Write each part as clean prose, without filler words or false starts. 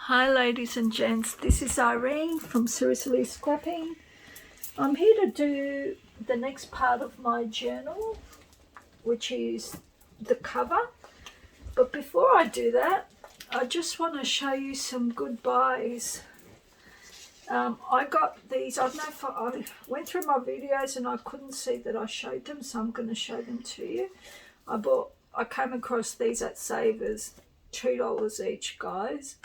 Hi ladies and gents, this is Irene from Seriously Scrapping. I'm here to do the next part of my journal, which is the cover. But before I do that, I just want to show you some good buys. I got these, I don't know if I went through my videos and I couldn't see that I showed them, so I'm going to show them to you. I came across these at Savers, $2 each, guys.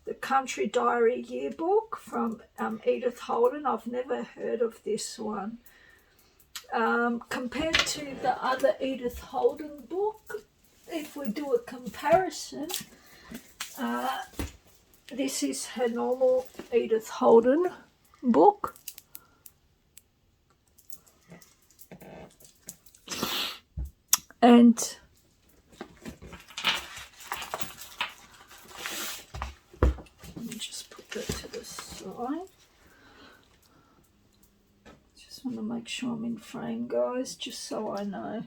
The Country Diary Yearbook from Edith Holden. I've never heard of this one. Compared to the other Edith Holden book, if we do a comparison, this is her normal Edith Holden book. And let me just put that to the side. Just want to make sure I'm in frame, guys, just so I know.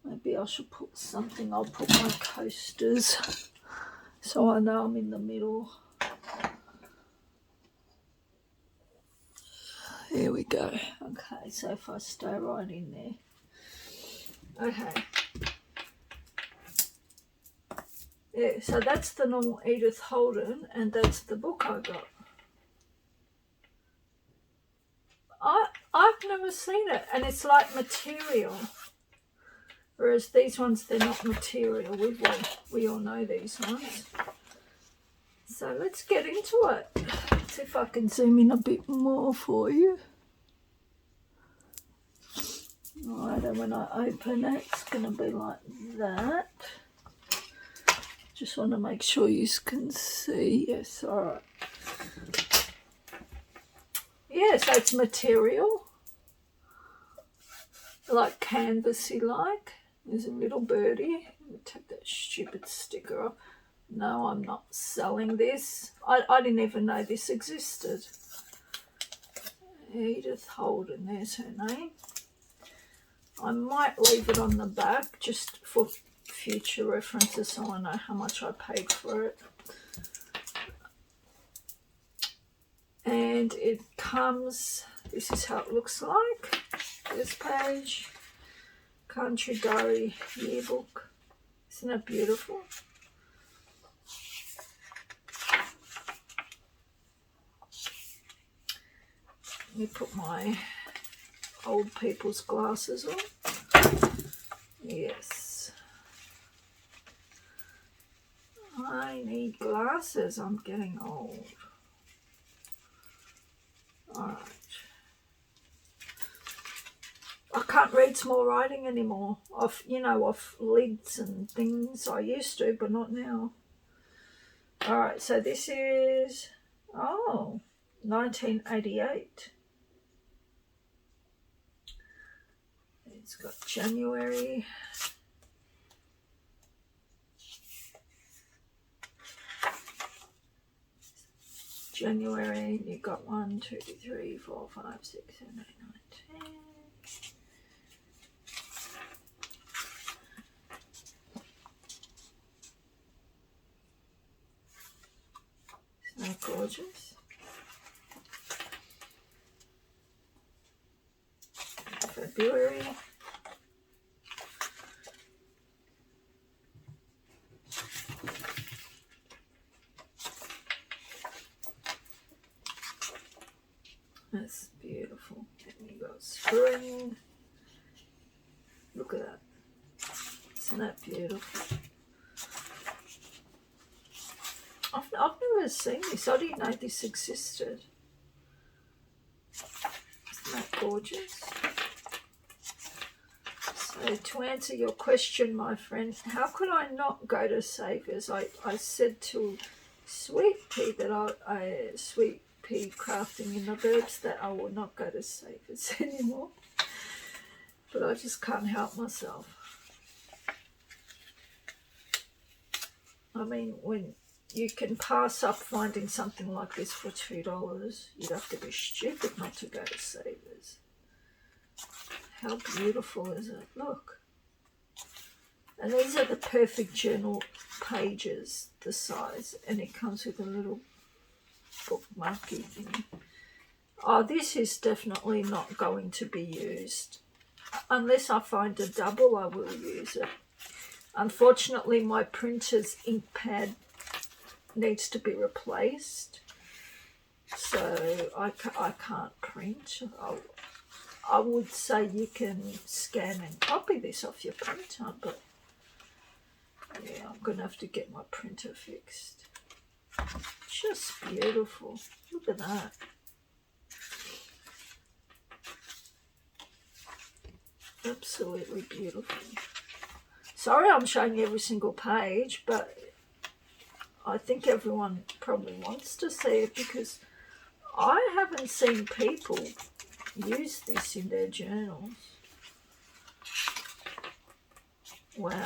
Maybe I should put something. I'll put my coasters so I know I'm in the middle. There we go. Okay, so if I stay right in there. Okay. Yeah, so that's the normal Edith Holden, and that's the book I got. I've never seen it, and it's like material. Whereas these ones, they're not material. We all know these ones. So let's get into it. See if I can zoom in a bit more for you. Alright, and when I open it, it's going to be like that. Just want to make sure you can see. Yes, alright. Yeah, so it's material. Like canvasy like. There's a little birdie. Let me take that stupid sticker off. No, I'm not selling this. I didn't even know this existed. Edith Holden, there's her name. I might leave it on the back just for future references so I know how much I paid for it. And it comes, this is how it looks like. This page, Country Diary Yearbook. Isn't that beautiful? Let me put my old people's glasses on. Yes. I need glasses. I'm getting old. Alright. I can't read small writing anymore. Off lids and things. I used to, but not now. Alright, so this is 1988. It's got January. January, you got 1, 2, 3, 4, 5, 6, 7, 8, 9, 10. Isn't that gorgeous? February. That's beautiful. And you got spring. Look at that. Isn't that beautiful? I've never seen this. I didn't know this existed. Isn't that gorgeous? So to answer your question, my friend, how could I not go to Savers? I said to Sweet Pea Sweet Pea Crafting in the Burbs that I will not go to Savers anymore. But I just can't help myself. I mean, when you can pass up finding something like this for $2, you'd have to be stupid not to go to Savers. How beautiful is it? Look. And these are the perfect journal pages, the size, and it comes with a little bookmarky thing. Oh, this is definitely not going to be used. Unless I find a double, I will use it. Unfortunately, my printer's ink pad needs to be replaced, so I can't print. I would say you can scan and copy this off your printer, but yeah, I'm going to have to get my printer fixed. Just beautiful. Look at that. Absolutely beautiful. Sorry I'm showing every single page, but I think everyone probably wants to see it because I haven't seen people use this in their journals. Wow,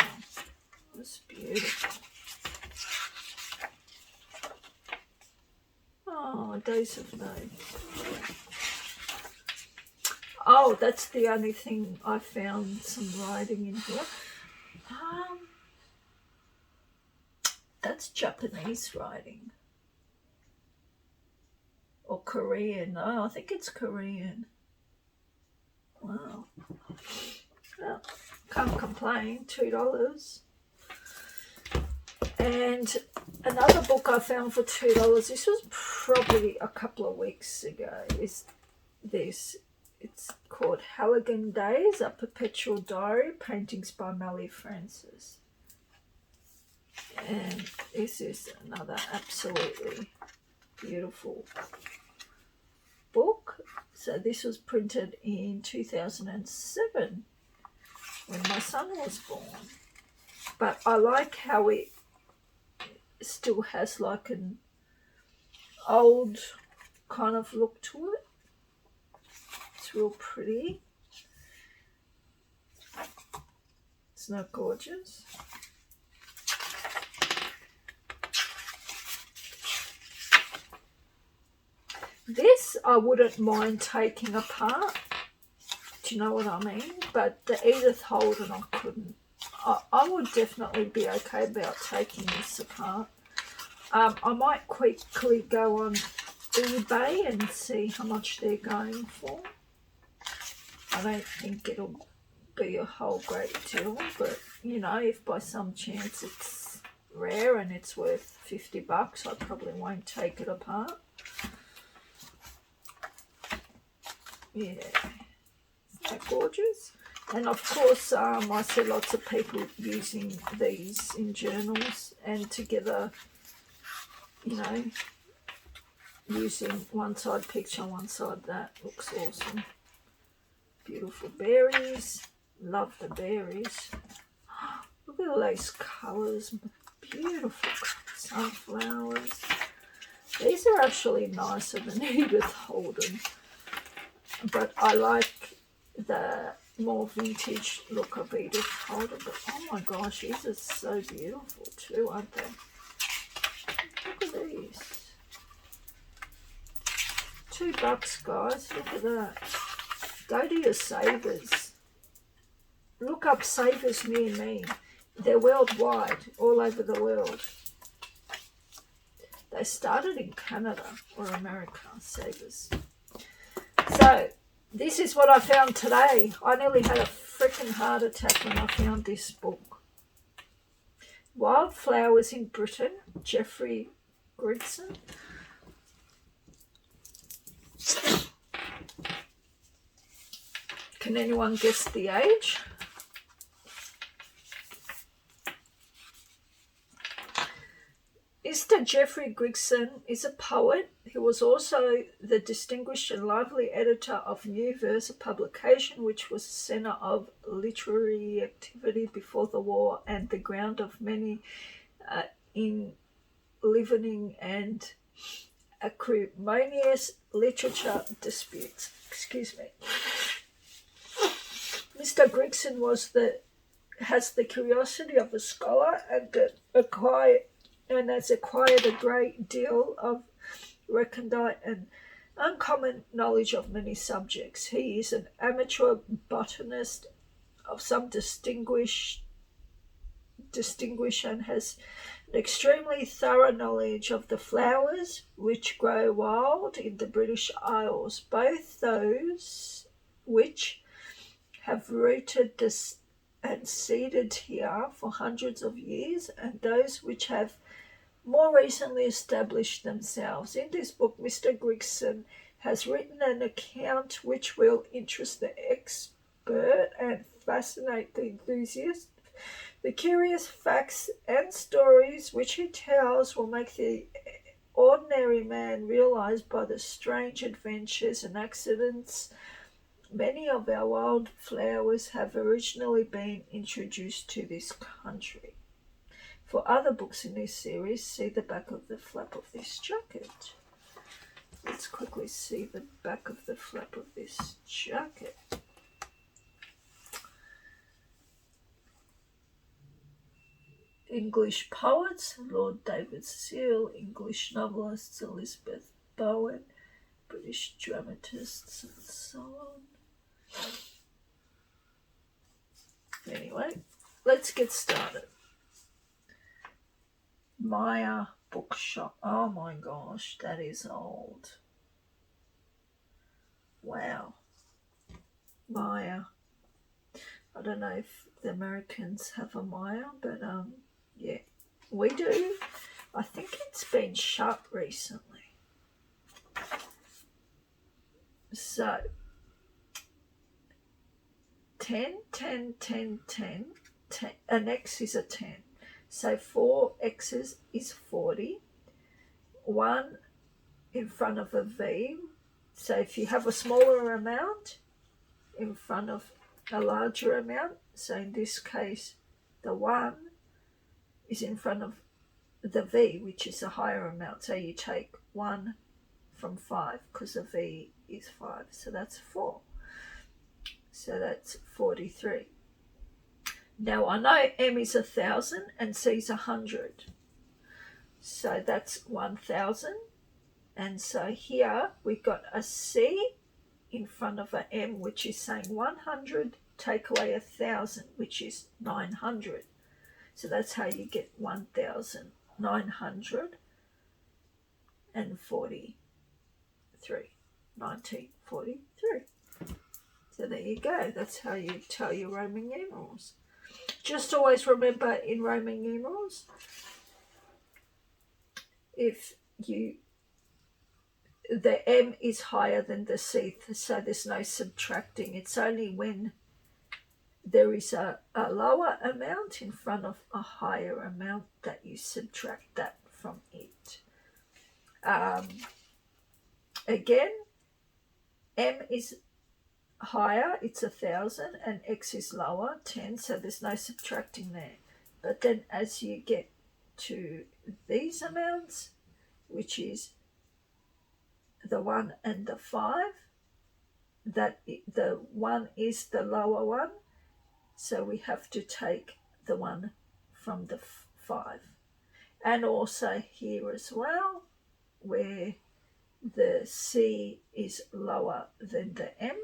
that's beautiful. Oh, Days of Notes. Oh, that's the only thing I found some writing in here. That's Japanese writing. Or Korean. No, I think it's Korean. Wow. Well, can't complain. $2. And another book I found for $2, this was probably a couple of weeks ago, is this. It's called Halligan Days, A Perpetual Diary, Paintings by Melly Francis. And this is another absolutely beautiful book. So this was printed in 2007 when my son was born. But I like how it still has like an old kind of look to it. It's real pretty. Isn't that gorgeous? This I wouldn't mind taking apart. Do you know what I mean? But the Edith Holden I couldn't. I would definitely be okay about taking this apart. I might quickly go on eBay and see how much they're going for. I don't think it'll be a whole great deal, but you know, if by some chance it's rare and it's worth $50, I probably won't take it apart. Yeah, isn't that gorgeous? And of course, I see lots of people using these in journals and together, you know, using one side picture, one side that. Looks awesome. Beautiful berries. Love the berries. Look at all those colours. Beautiful sunflowers. These are actually nicer than Edith Holden. But I like the more vintage look of Edith Holden. But oh my gosh, these are so beautiful too, aren't they? Look at these. $2, guys. Look at that. Go to your Savers. Look up Savers near me. They're worldwide, all over the world. They started in Canada or America, Savers. So, this is what I found today. I nearly had a freaking heart attack when I found this book. Wildflowers in Britain, Jeffrey Grigson. Can anyone guess the age? Mr. Jeffrey Grigson is a poet. He was also the distinguished and lively editor of New Verse, a publication which was the centre of literary activity before the war and the ground of many enlivening and acrimonious literature disputes. Excuse me. Mr. Grigson has the curiosity of a scholar and has acquired a great deal of recondite and uncommon knowledge of many subjects. He is an amateur botanist of some distinguished distinguished and has an extremely thorough knowledge of the flowers which grow wild in the British Isles, both those which have rooted this and seeded here for hundreds of years, and those which have more recently established themselves. In this book, Mr. Grigson has written an account which will interest the expert and fascinate the enthusiast. The curious facts and stories which he tells will make the ordinary man realize by the strange adventures and accidents many of our wild flowers have originally been introduced to this country. For other books in this series, see the back of the flap of this jacket. Let's quickly see the back of the flap of this jacket. English poets, Lord David Seal, English novelists, Elizabeth Bowen, British dramatists, and so on. Anyway, let's get started. Maya Bookshop. Oh my gosh, that is old. Wow. Maya. I don't know if the Americans have a Maya, but yeah, we do. I think it's been shut recently. So 10, 10, 10, 10, 10. An X is a 10. So 4 X's is 40. 1 in front of a V. So if you have a smaller amount in front of a larger amount, so in this case the 1 is in front of the V, which is a higher amount. So you take 1 from 5 because the V is 5. So that's 4. So that's 43. Now I know M is 1,000 and C is 100. So that's 1,000. And so here we've got a C in front of an M, which is saying 100, take away 1,000, which is 900. So that's how you get 1,943. 1943. So there you go. That's how you tell your Roman numerals. Just always remember in Roman numerals, if the M is higher than the C, so there's no subtracting. It's only when there is a lower amount in front of a higher amount that you subtract that from it. Again, M is higher, it's 1,000, and X is lower, 10, so there's no subtracting there. But then as you get to these amounts, which is the 1 and the 5, that the 1 is the lower one, so we have to take the 1 from the 5. And also here as well, where the C is lower than the M,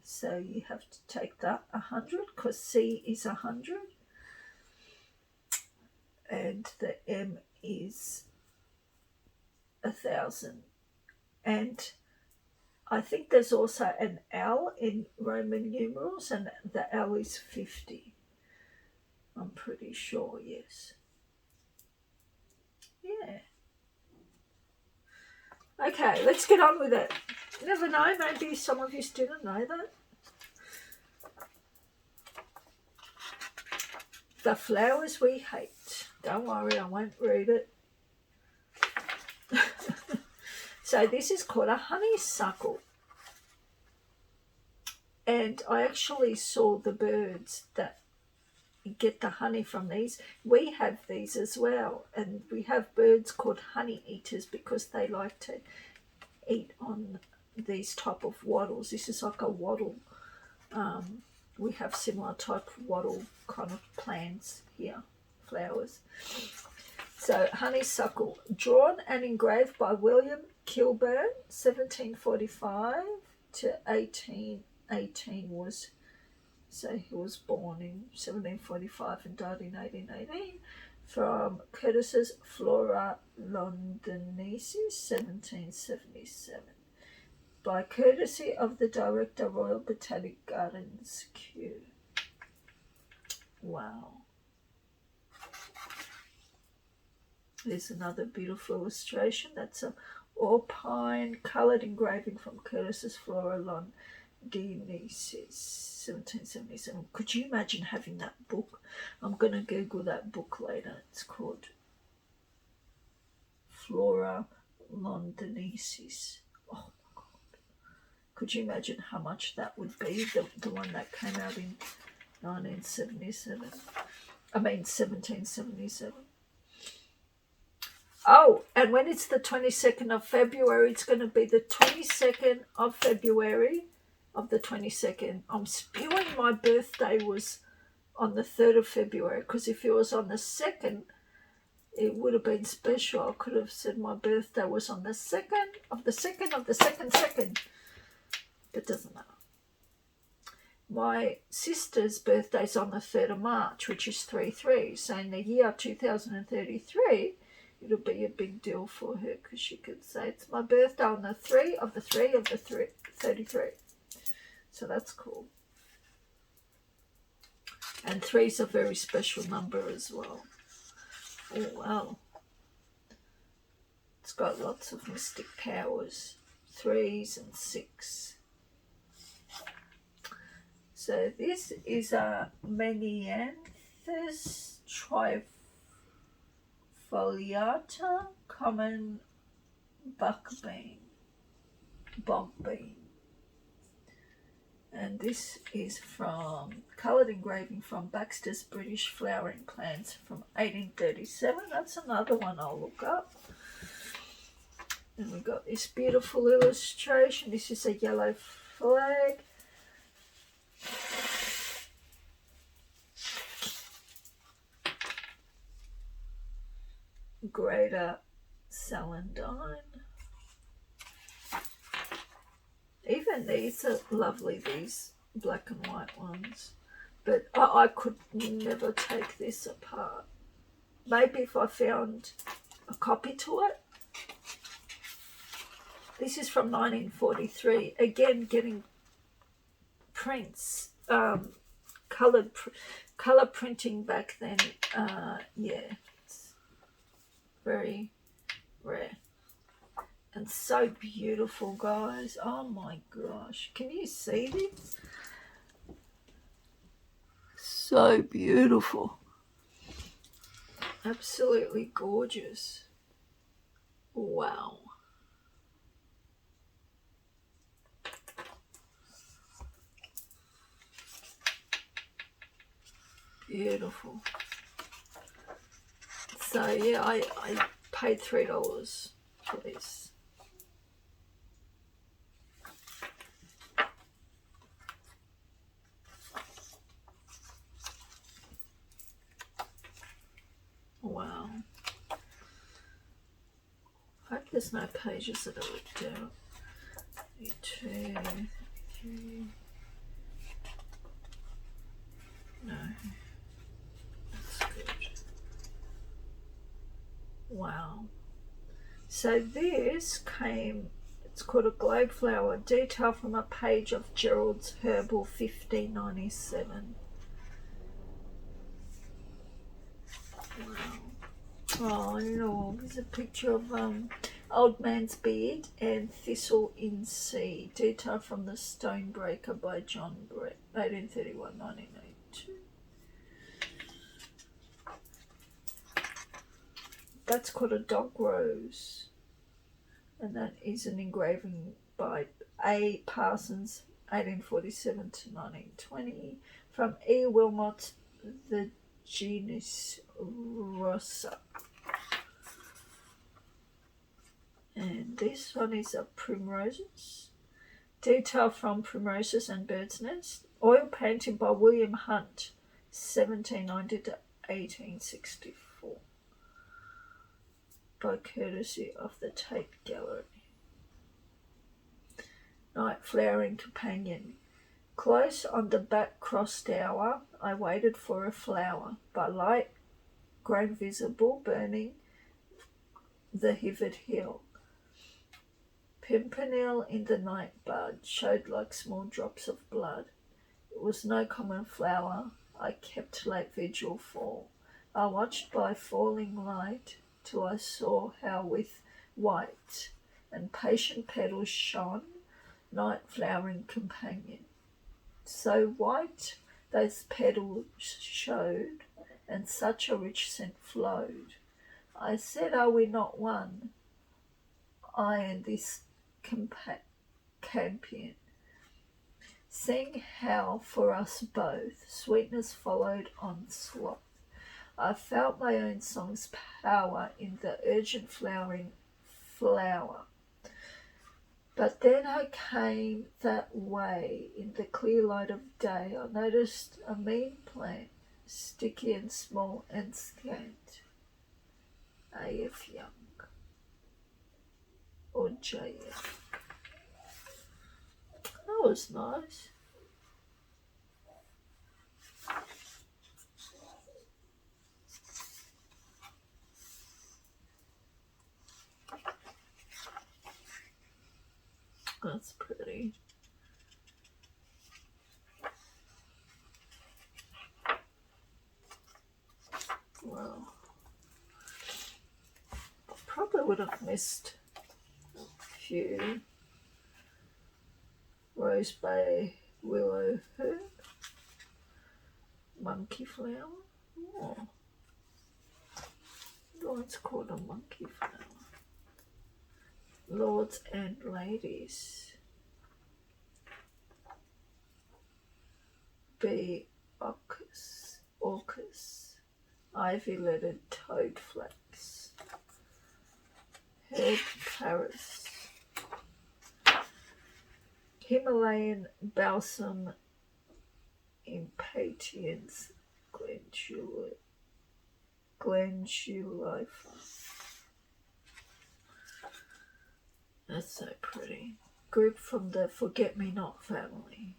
so you have to take that 100 because C is 100 and the M is 1,000. And I think there's also an L in Roman numerals, and the L is 50. I'm pretty sure, yes. Yeah. Okay, let's get on with it. You never know, maybe some of you didn't know that. The flowers we hate. Don't worry, I won't read it. So this is called a honeysuckle. And I actually saw the birds that get the honey from these. We have these as well. And we have birds called honey eaters because they like to eat on these type of wattles. This is like a wattle. We have similar type of wattle kind of plants here, flowers. So honeysuckle, drawn and engraved by William Kilburn, 1745 to 1818 was So he was born in 1745 and died in 1818 from Curtis's Flora Londinensis, 1777. By courtesy of the Director, Royal Botanic Gardens, Kew. Wow. There's another beautiful illustration. That's a Alpine coloured engraving from Curtis's Flora Londinensis, 1777. Could you imagine having that book? I'm going to Google that book later. It's called Flora Londinensis. Oh my God. Could you imagine how much that would be? The one that came out in 1777. Oh, and when it's the 22nd of February, it's going to be the 22nd of February of the 22nd. I'm spewing my birthday was on the 3rd of February, because if it was on the 2nd, it would have been special. I could have said my birthday was on the 2nd of the 2nd of the 2nd. But it doesn't matter. My sister's birthday's on the 3rd of March, which is 3-3. So in the year 2033, it'll be a big deal for her, because she could say it's my birthday on the 3 of the 3 of the 3, 33. So that's cool. And 3 is a very special number as well. Oh, wow. It's got lots of mystic powers. 3s and 6. So this is a Manianthus trifoliata, common bog bean. And this is from coloured engraving from Baxter's British Flowering Plants from 1837. That's another one I'll look up. And we've got this beautiful illustration. This is a yellow flag. Greater Celandine. Even these are lovely, these black and white ones. But I could never take this apart. Maybe if I found a copy to it. This is from 1943. Again, getting prints, colour printing back then. Yeah, it's very rare. And so beautiful, guys. Oh my gosh. Can you see this? So beautiful. Absolutely gorgeous. Wow. Beautiful. So yeah, I paid $3 for this. Wow. I hope there's no pages that are ripped out. 32, 33. No. That's good. Wow. So this came, it's called a globe flower, detail from a page of Gerald's Herbal 1597. Wow. Oh, no, there's a picture of Old Man's Beard and Thistle in Sea. Detail from the Stonebreaker by John Brett, 1831-1982. That's called a dog rose. And that is an engraving by A. Parsons, 1847 to 1920. From E. Wilmot, the genus Rosa. And this one is a primroses. Detail from Primroses and Bird's Nest. Oil painting by William Hunt, 1790 to 1864. By courtesy of the Tate Gallery. Night Flowering Companion. Close on the back cross tower, I waited for a flower, by light grown visible, burning the hivered hill. Pimpernel in the night bud showed like small drops of blood. It was no common flower I kept late vigil for. I watched by falling light till I saw how with white and patient petals shone night flowering companion. So white those petals showed, and such a rich scent flowed. I said, are we not one, I and this campion? Seeing how for us both sweetness followed onslaught, I felt my own song's power in the urgent flowering flower. But then I came that way in the clear light of day. I noticed a mean plant, sticky and small and scant. A.F. Young or J.F. That was nice. That's pretty. Well, probably would have missed a few. Rose Bay Willow Herb, Monkey Flower. Oh, it's called a monkey flower. Lords and Ladies. Bee Orchis, Ivy-leaded Toadflax, Herb Paris, Himalayan Balsam Impatiens Glandulifer. That's so pretty. Group from the Forget-Me-Not family.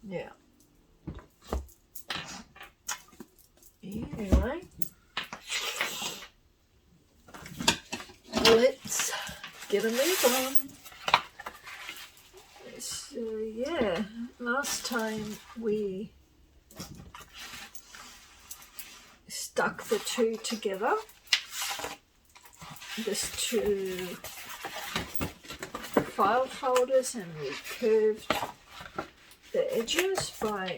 Yeah. Anyway, let's get a move on. So yeah, last time we stuck the two together. There's two file folders and we curved the edges by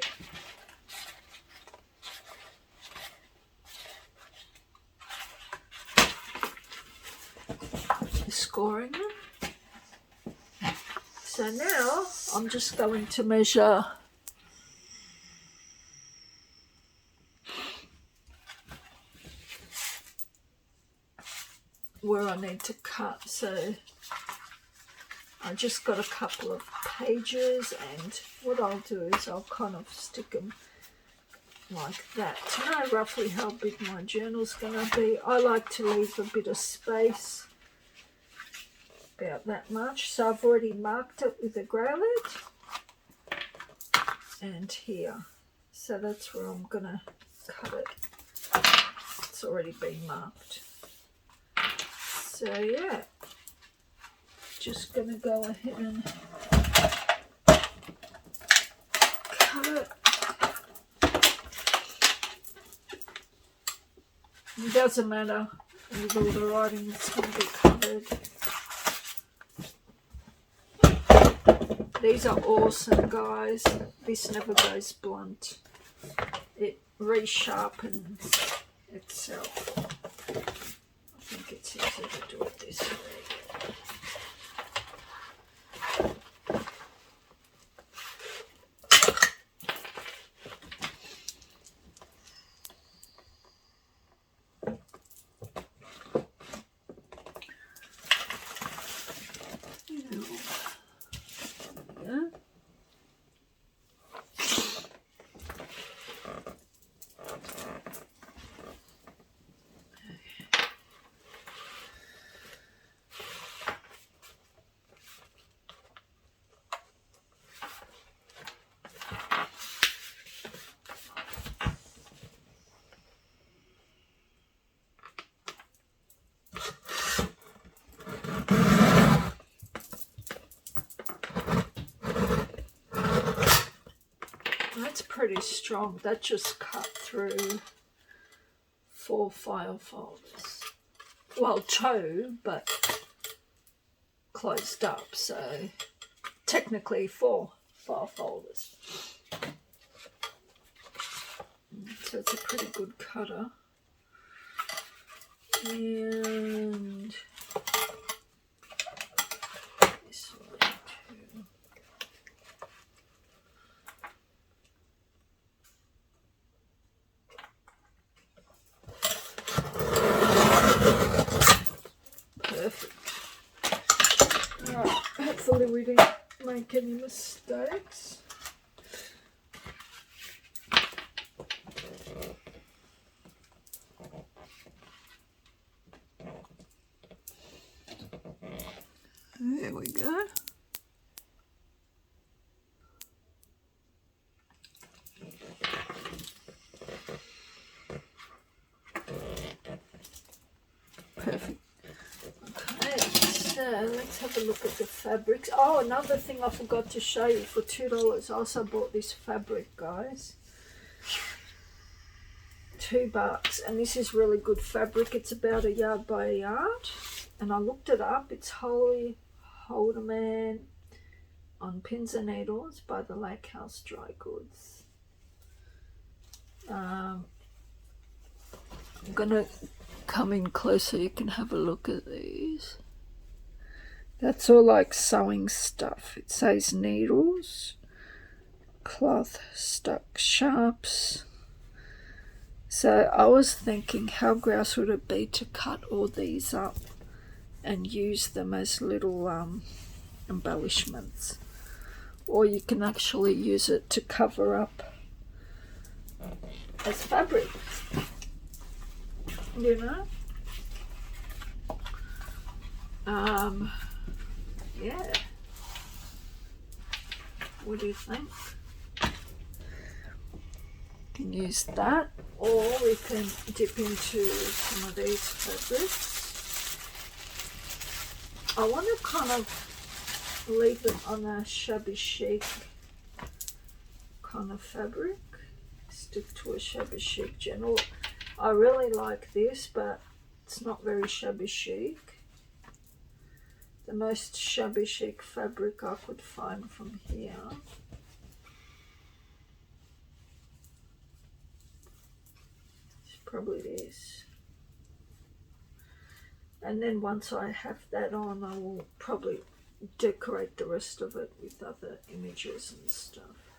scoring them. So now I'm just going to measure where I need to cut. So I just got a couple of pages, and what I'll do is I'll kind of stick them like that to know roughly how big my journal's going to be. I like to leave a bit of space, about that much. So I've already marked it with a growlet and here. So that's where I'm going to cut it. It's already been marked. So yeah, just going to go ahead and cut it. It doesn't matter with all the writing that's going to be covered. These are awesome, guys. This never goes blunt. It resharpens itself. I think it's easier to do it this way. that's pretty strong. That just cut through 4 file folders. Well, 2, but closed up, so technically 4 file folders. So it's a pretty good cutter. And this one too. Perfect. Alright, hopefully we didn't make any mistakes. There we go. Perfect. Okay, so let's have a look at the fabrics. Oh, another thing I forgot to show you for $2. I also bought this fabric, guys. $2, and this is really good fabric. It's about a yard by a yard, and I looked it up. It's Holy Holderman on Pins and Needles by the Lake House Dry Goods. I'm gonna come in closer so you can have a look at these. That's all like sewing stuff. It says needles, cloth stuck sharps. So I was thinking, how grouse would it be to cut all these up and use them as little embellishments? Or you can actually use it to cover up as fabric, you know? Yeah. What do you think? Can use that, or we can dip into some of these fabrics. I want to kind of leave it on a shabby chic kind of fabric. Stick to a shabby chic general. I really like this, but it's not very shabby chic. The most shabby chic fabric I could find from here. Probably this. And then once I have that on, I will probably decorate the rest of it with other images and stuff.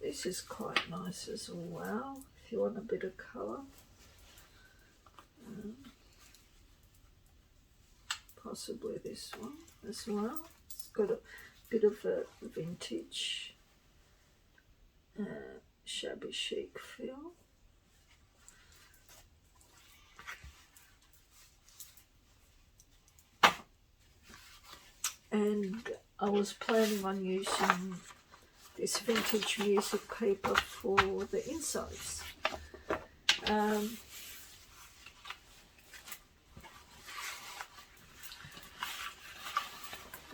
This is quite nice as well, if you want a bit of colour. Possibly this one as well. It's got a bit of a vintage shabby chic feel. And I was planning on using this vintage music paper for the insides.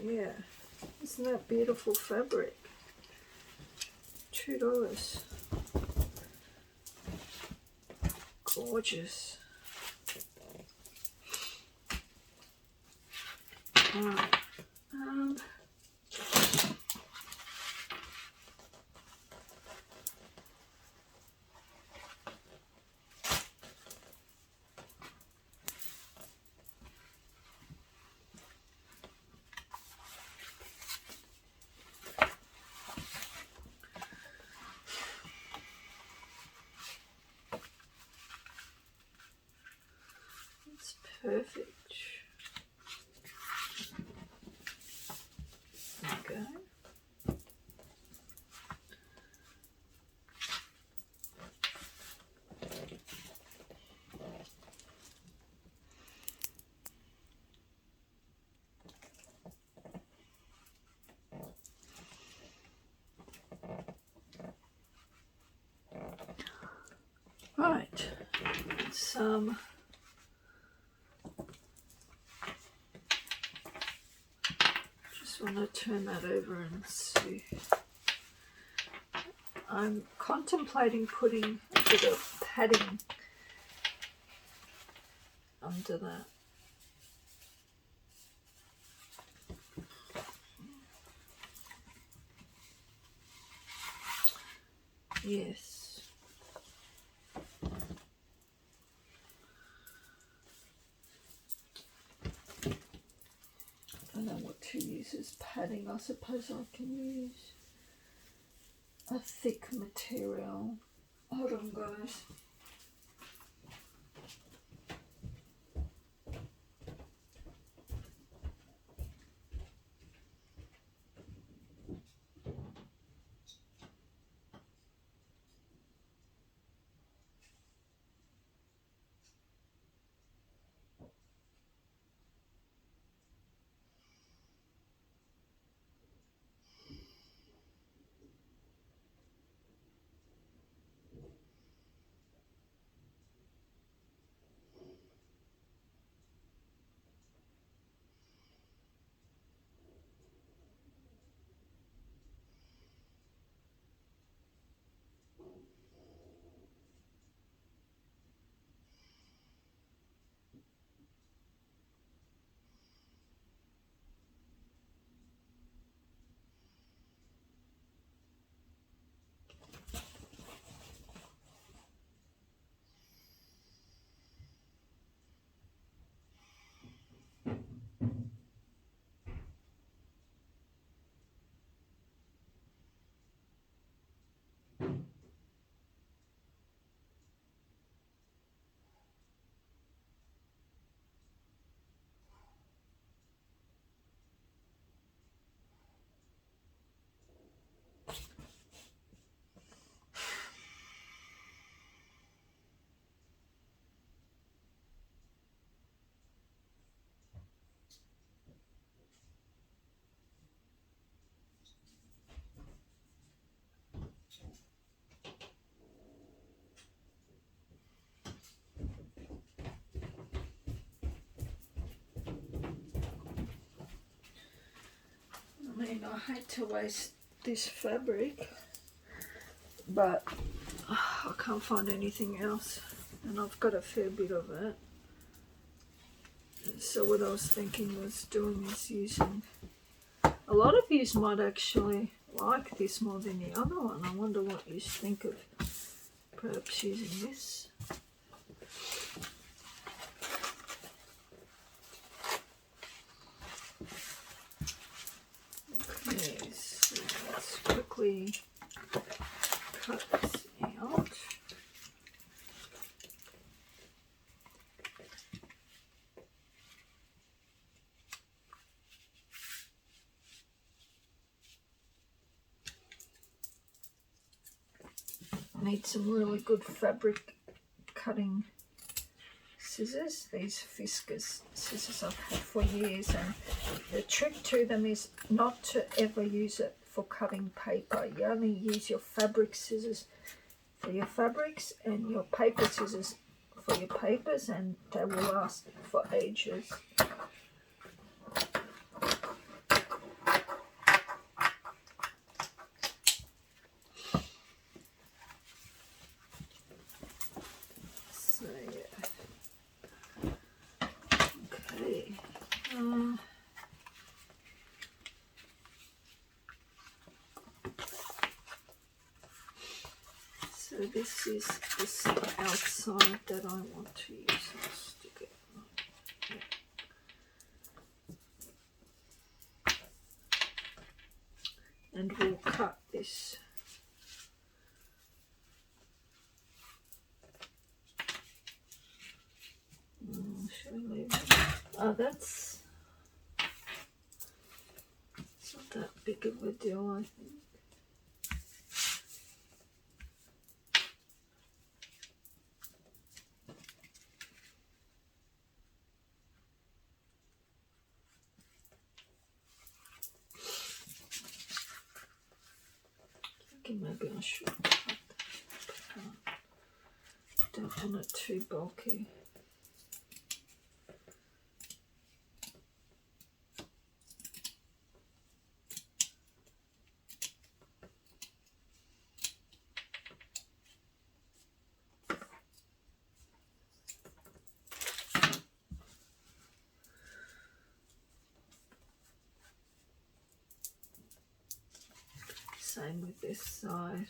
Yeah, isn't that beautiful fabric? $2. Gorgeous. Alright. It's perfect. Okay. Right. Some just want to turn that over and see. I'm contemplating putting a bit of padding under that. Yes. I don't know what to use as padding. I suppose I can use a thick material. Hold on, guys. I mean, I hate to waste this fabric, but I can't find anything else, and I've got a fair bit of it. So what I was thinking was doing is using, a lot of you might actually like this more than the other one. I wonder what you think of perhaps using this. Okay, so let's quickly cut this out. Need some really good fabric cutting scissors. These Fiskars scissors I've had for years, and the trick to them is not to ever use it for cutting paper. You only use your fabric scissors for your fabrics and your paper scissors for your papers, and they will last for ages. So yeah. Okay. So this is the outside that I want to use. I'll stick it. And we'll cut this. Should we leave it? Oh, that's not that big of a deal, I think. Maybe I should cut that. Don't want it too bulky. same with this side.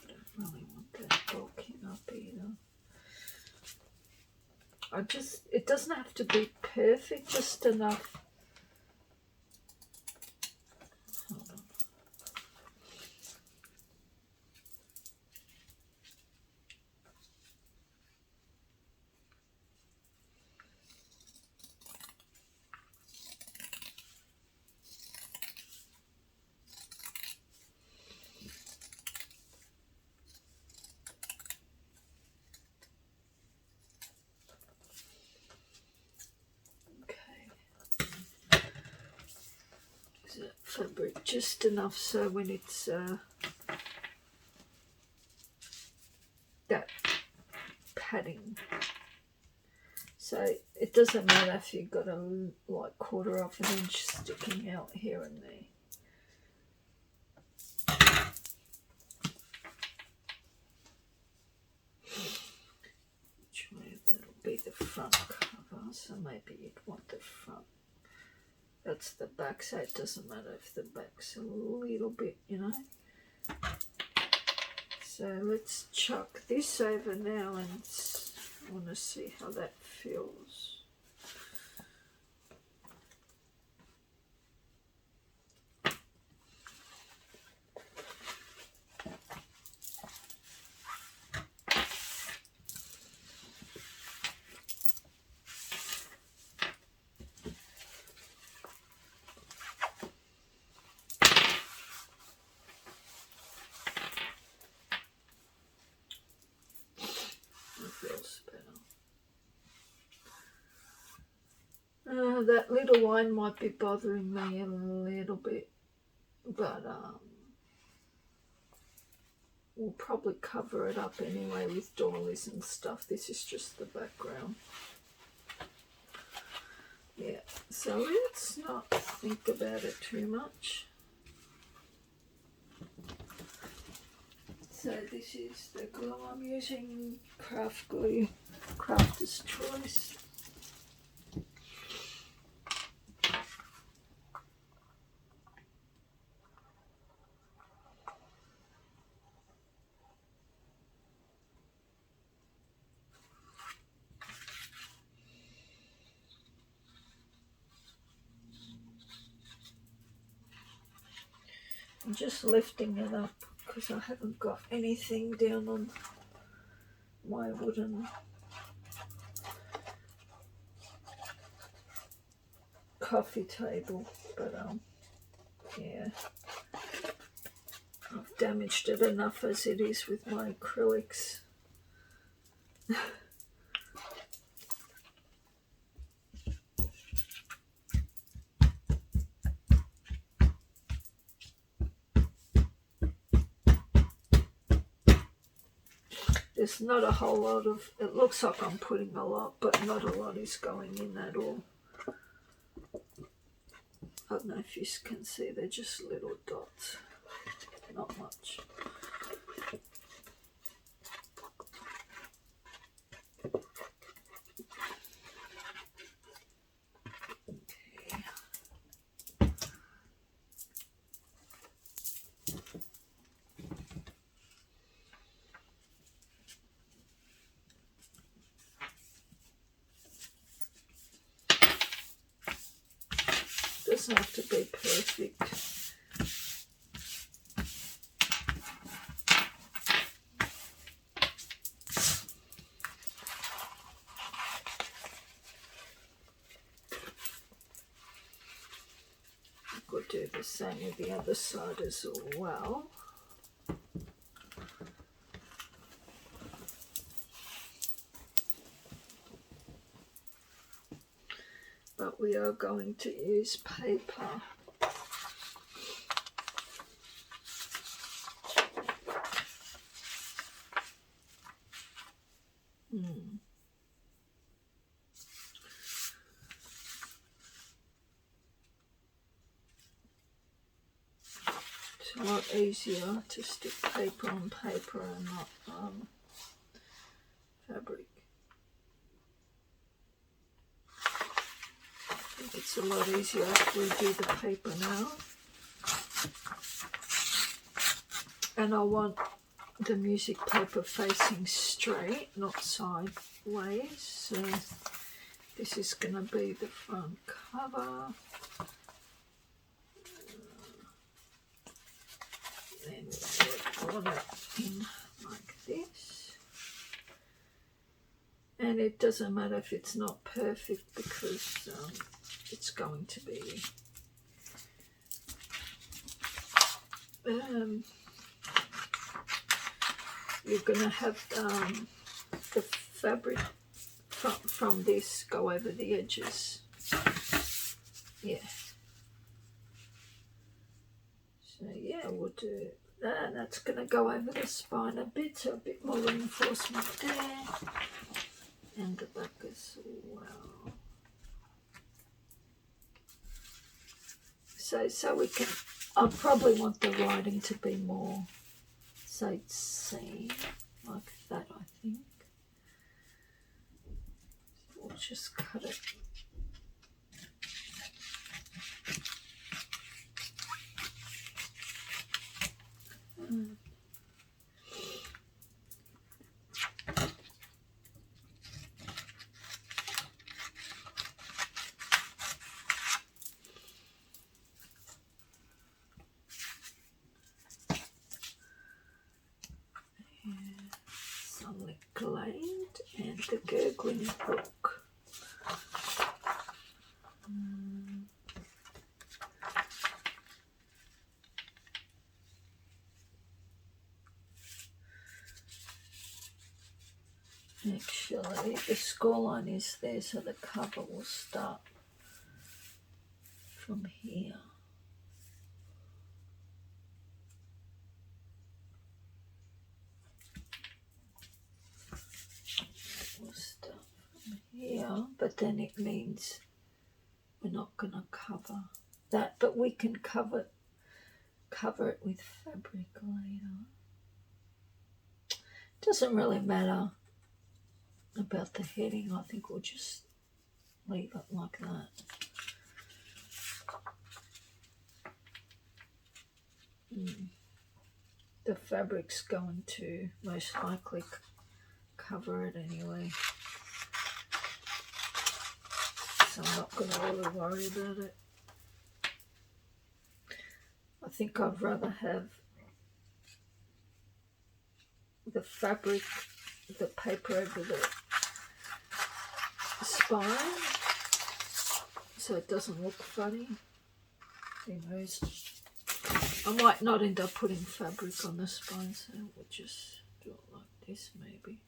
I don't really want that bulking up either. It doesn't have to be perfect, just enough. Hold on. Fabric just enough so when it's that padding, so it doesn't matter if you've got a like 1/4 of an inch sticking out here and there. Which way that'll be the front cover, so maybe you'd want the front. That's the back, so it doesn't matter if the back's a little bit, you know. So let's chuck this over now, and I want to see how that feels. Feels better. That little line might be bothering me a little bit, but we'll probably cover it up anyway with doilies and stuff. This is just the background. Yeah, so let's not think about it too much. So this is the glue I'm using, craft glue, Crafter's Choice. I'm just lifting it up because I haven't got anything down on my wooden coffee table, but yeah, I've damaged it enough as it is with my acrylics. There's not a whole lot of, it looks like I'm putting a lot, but not a lot is going in at all. I don't know if you can see, they're just little dots, not much. Doesn't have to be perfect. I could do the same with the other side as well. But we are going to use paper. It's a lot easier to stick paper on paper and not fabric. I think it's It's a lot easier if we do the paper now. And I want the music paper facing straight, not sideways. So this is going to be the front cover. Then we want it in like this. And it doesn't matter if it's not perfect because it's going to be. You're going to have the fabric from this go over the edges. Yeah. So yeah, we'll do that. That's going to go over the spine a bit, so a bit more reinforcement there. And the back as well. So we can, I probably want the writing to be more, say, seen like that, I think. We'll just cut it. Sunlit Glade and the Gurgling Brook. Actually, the scoreline is there, so the cover will start from here. We'll start from here, but then it means we're not going to cover that, but we can cover it with fabric later. Doesn't really matter about the heading. I think we'll just leave it like that. The fabric's going to most likely cover it anyway, so I'm not going to really worry about it. I think I'd rather have the fabric, the paper over the spine, so it doesn't look funny. Who knows? I might not end up putting fabric on the spine, so we'll just do it like this maybe.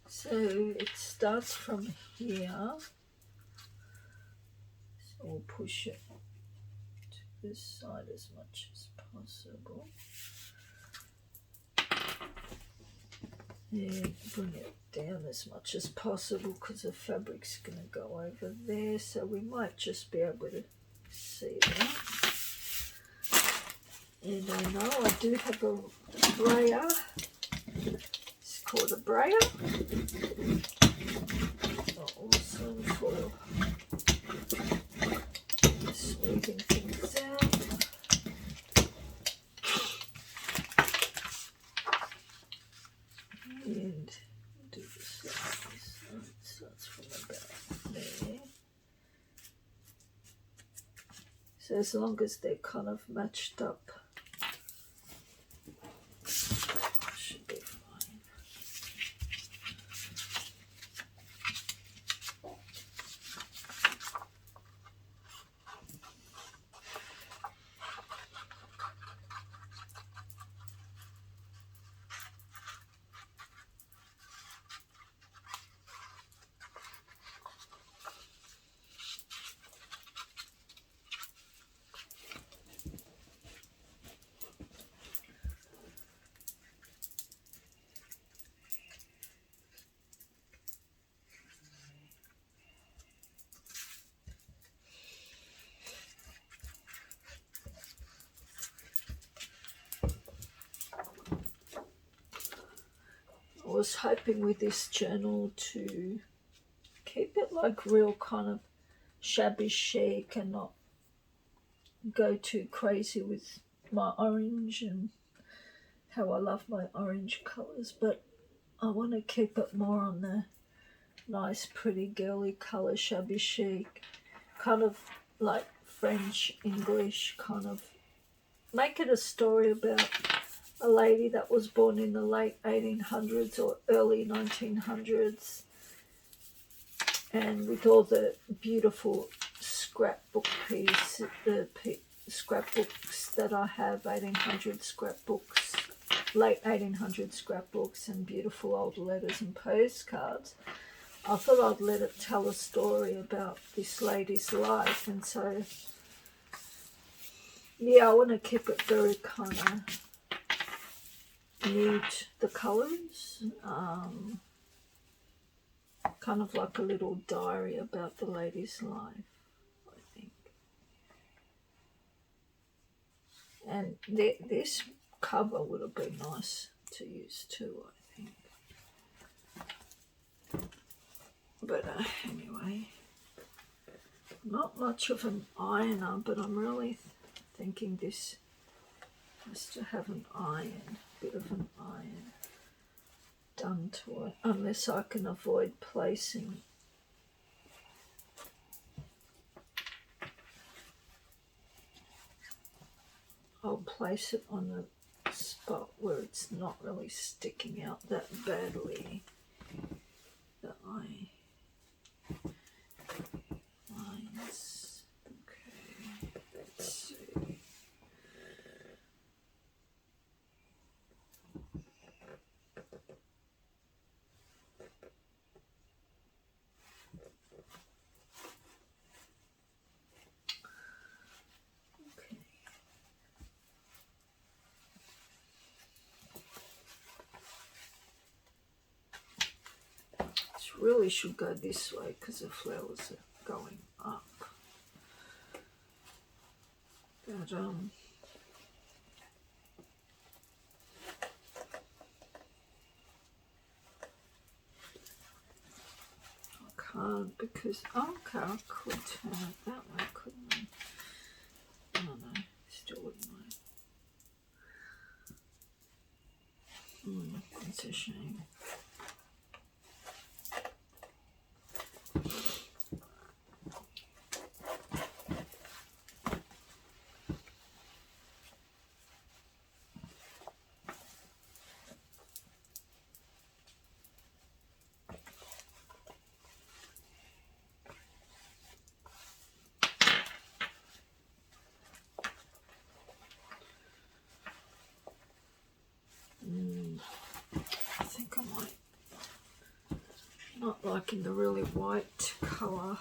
So it starts from here, so we'll push it to this side as much as possible and bring it down as much as possible because the fabric's going to go over there, so we might just be able to see that. And I know I do have a brayer. It's called a brayer. Awesome for smoothing things out. And do this like this. So it starts from about there. So as long as they're kind of matched up, should be fine. was hoping with this journal to keep it like real kind of shabby chic and not go too crazy with my orange and how I love my orange colours, but I want to keep it more on the nice, pretty, girly colour, shabby chic, kind of like French, English, kind of make it a story about a lady that was born in the late 1800s or early 1900s, and with all the beautiful scrapbook scrapbooks that I have, 1800 scrapbooks, late 1800 scrapbooks, and beautiful old letters and postcards. I thought I'd let it tell a story about this lady's life, and so yeah, I want to keep it very kind of nude, the colours, kind of like a little diary about the lady's life, I think. And this cover would have been nice to use too, I think. But anyway, not much of an ironer, but I'm really thinking this has to have an iron, bit of an iron done to it, unless I can avoid placing I'll place it on the spot where it's not really sticking out that badly. The eye lines. Okay, let's see. Okay. This really should go this way because the flowers are going up. But I can't because okay, I could turn it that way, couldn't I? I don't know. Still wouldn't mind. It's a shame. I think I might not liking the really white colour.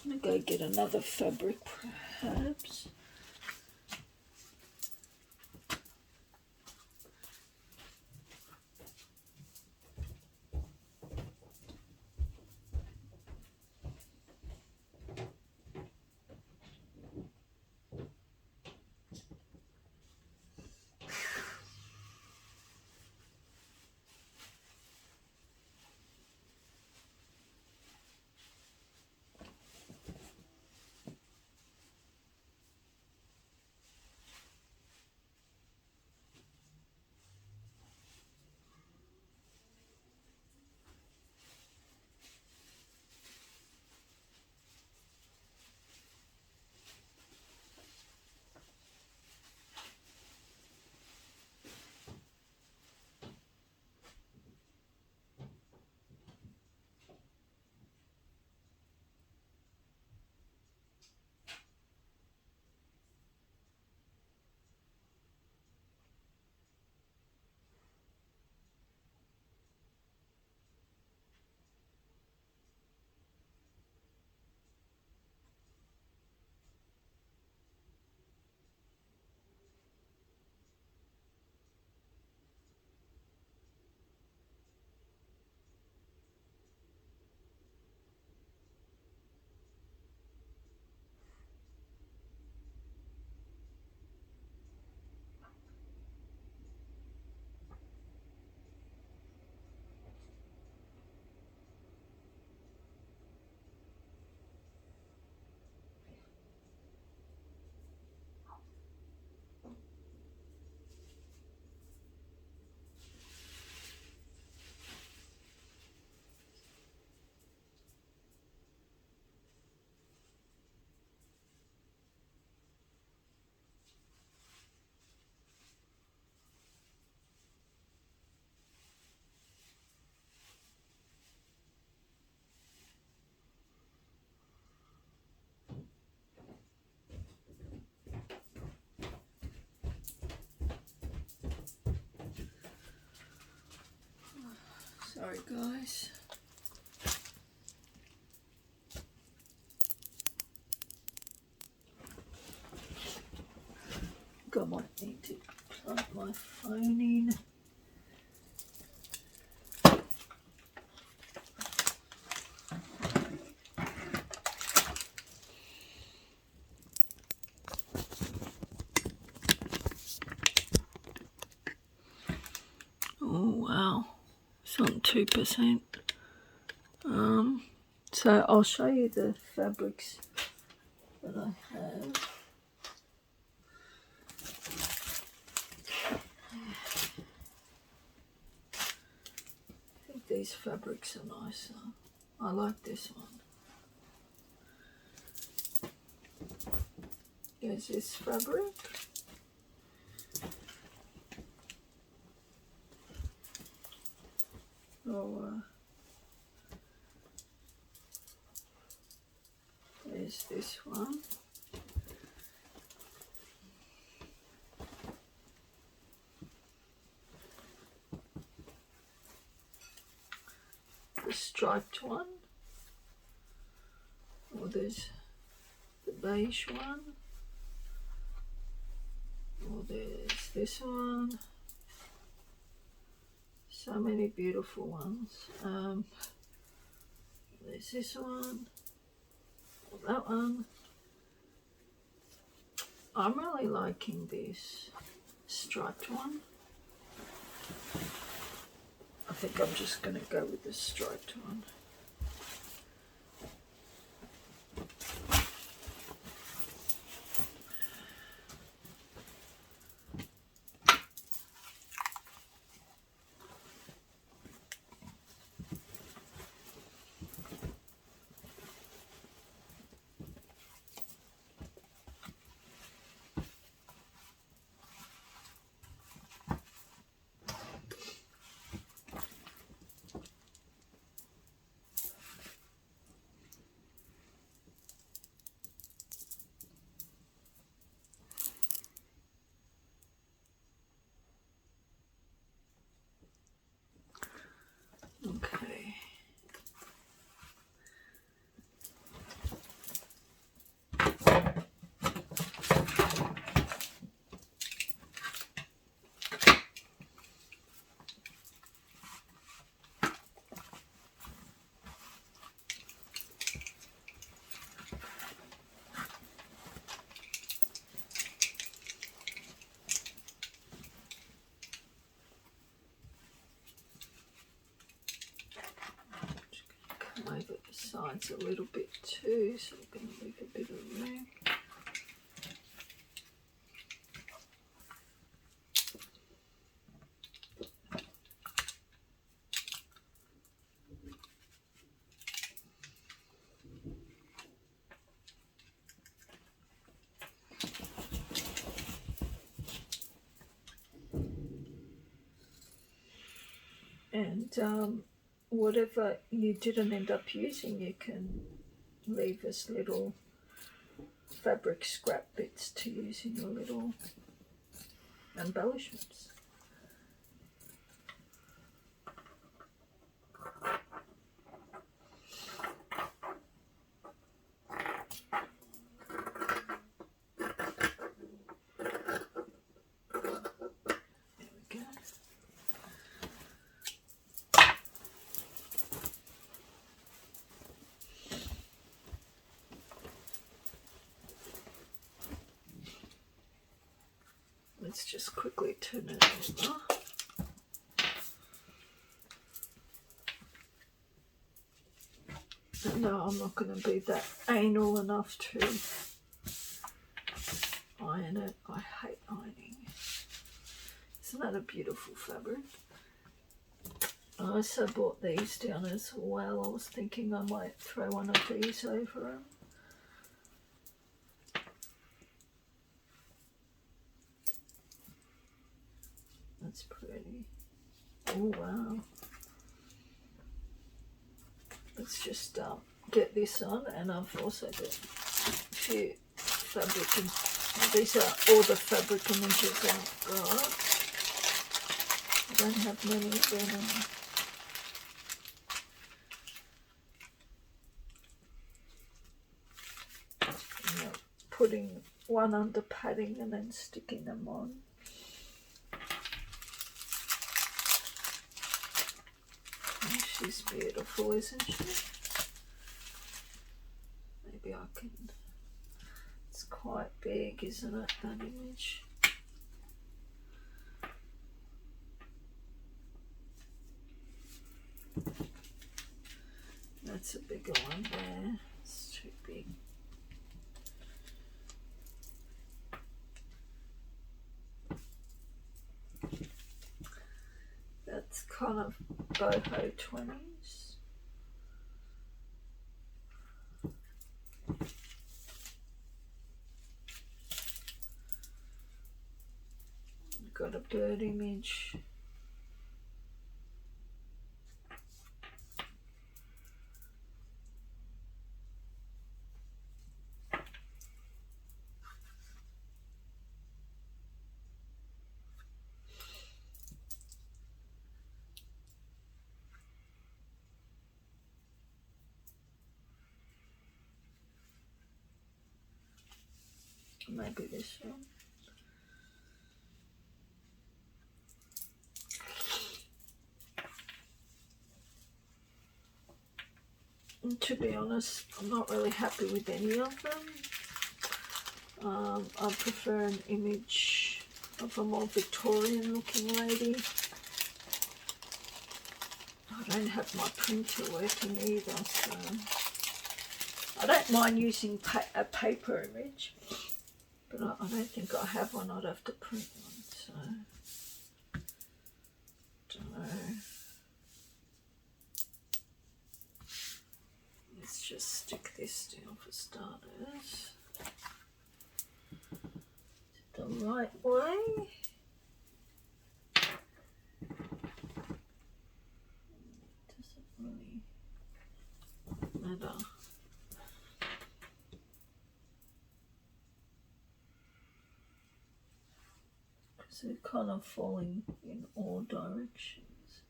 I'm going to go get another fabric perhaps. Sorry guys. I might need to plug my phone in. Oh wow, it's on 2%. So I'll show you the fabrics that I have. I think these fabrics are nicer. I like this one. There's this fabric. There's this one. The striped one. Or there's the beige one. Or there's this one. So many beautiful ones. There's this one. That one. I'm really liking this striped one. I think I'm just going to go with the striped one. Okay. Over the sides a little bit too, so I'm going to leave a bit of room. And whatever you didn't end up using, you can leave as little fabric scrap bits to use in your little embellishments. Let's just quickly turn it over. No, I'm not going to be that anal enough to iron it. I hate ironing. Isn't that a beautiful fabric? I also bought these down as well. I was thinking I might throw one of these over them. That's pretty. Oh wow. Let's just get this on, and I've also got a few fabric, and these are all the fabric images I've got. I don't have many of them. putting one under padding and then sticking them on. Oh, she's beautiful, isn't she? Maybe I can... It's quite big, isn't it, that image? That's a bigger one there. It's too big. That's kind of boho 20s. Got a bird image. Maybe this one. And to be honest, I'm not really happy with any of them. I prefer an image of a more Victorian looking lady. I don't have my printer working either, so I don't mind using a paper image, but I don't think I have one. I'd have to print one, so don't know. Let's just stick this down for starters. The right way. Doesn't really matter. Because they're kind of falling in all directions.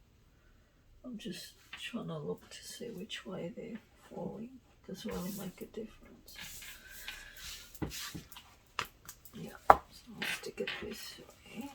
I'm just trying to look to see which way they're falling. Doesn't really make a difference. Yeah, so I'll stick it this way.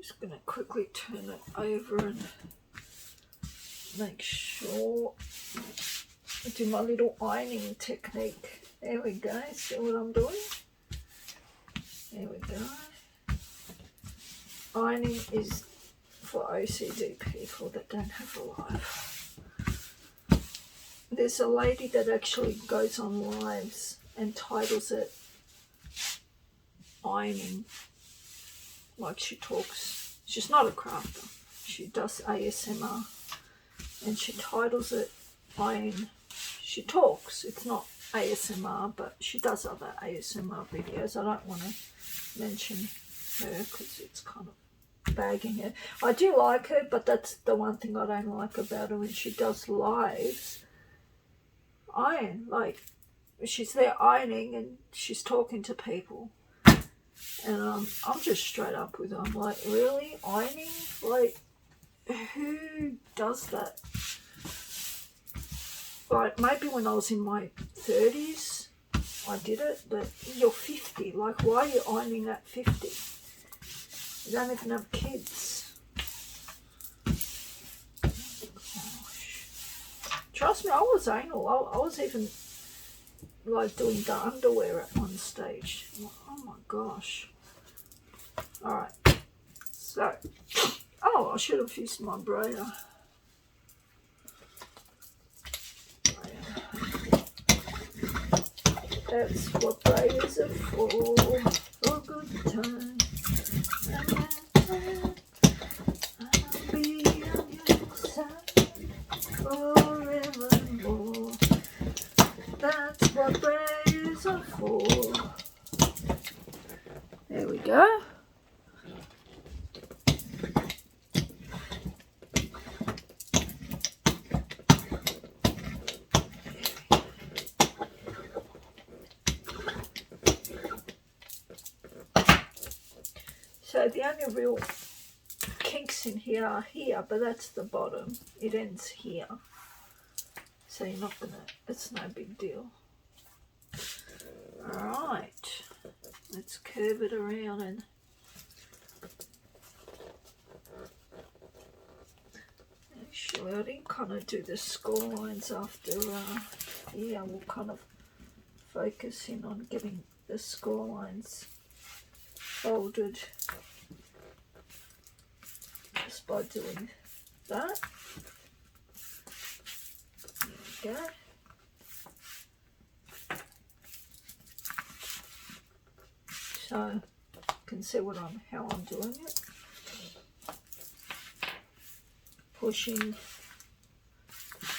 Just going to quickly turn it over and make sure I do my little ironing technique. There we go. See what I'm doing? There we go. Ironing is for OCD people that don't have a life. There's a lady that actually goes on lives and titles it ironing. Like she talks, she's not a crafter, she does ASMR, and she titles it iron. She talks, it's not ASMR, but she does other ASMR videos. I don't want to mention her because it's kind of bagging her. I do like her, but that's the one thing I don't like about her. When she does lives, iron, like she's there ironing and she's talking to people. And I'm just straight up with her. I'm like, really? Ironing? Like, who does that? Like, maybe when I was in my 30s, I did it, but you're 50. Like, why are you ironing at 50? You don't even have kids. Gosh. Trust me, I was anal. I was even, like, doing the underwear at one stage. Like, oh my gosh. Alright. So, I should have used my brayer. That's what brayers are for a good time. I'll be on your side forevermore. That's what brayers are for. There we go. So the only real kinks in here are here, but that's the bottom. It ends here. So you're not gonna, it's no big deal. Alright, let's curve it around and actually I didn't kind of do the score lines after, yeah, we'll kind of focus in on getting the score lines folded just by doing that. There we go. So you can see how I'm doing it. Pushing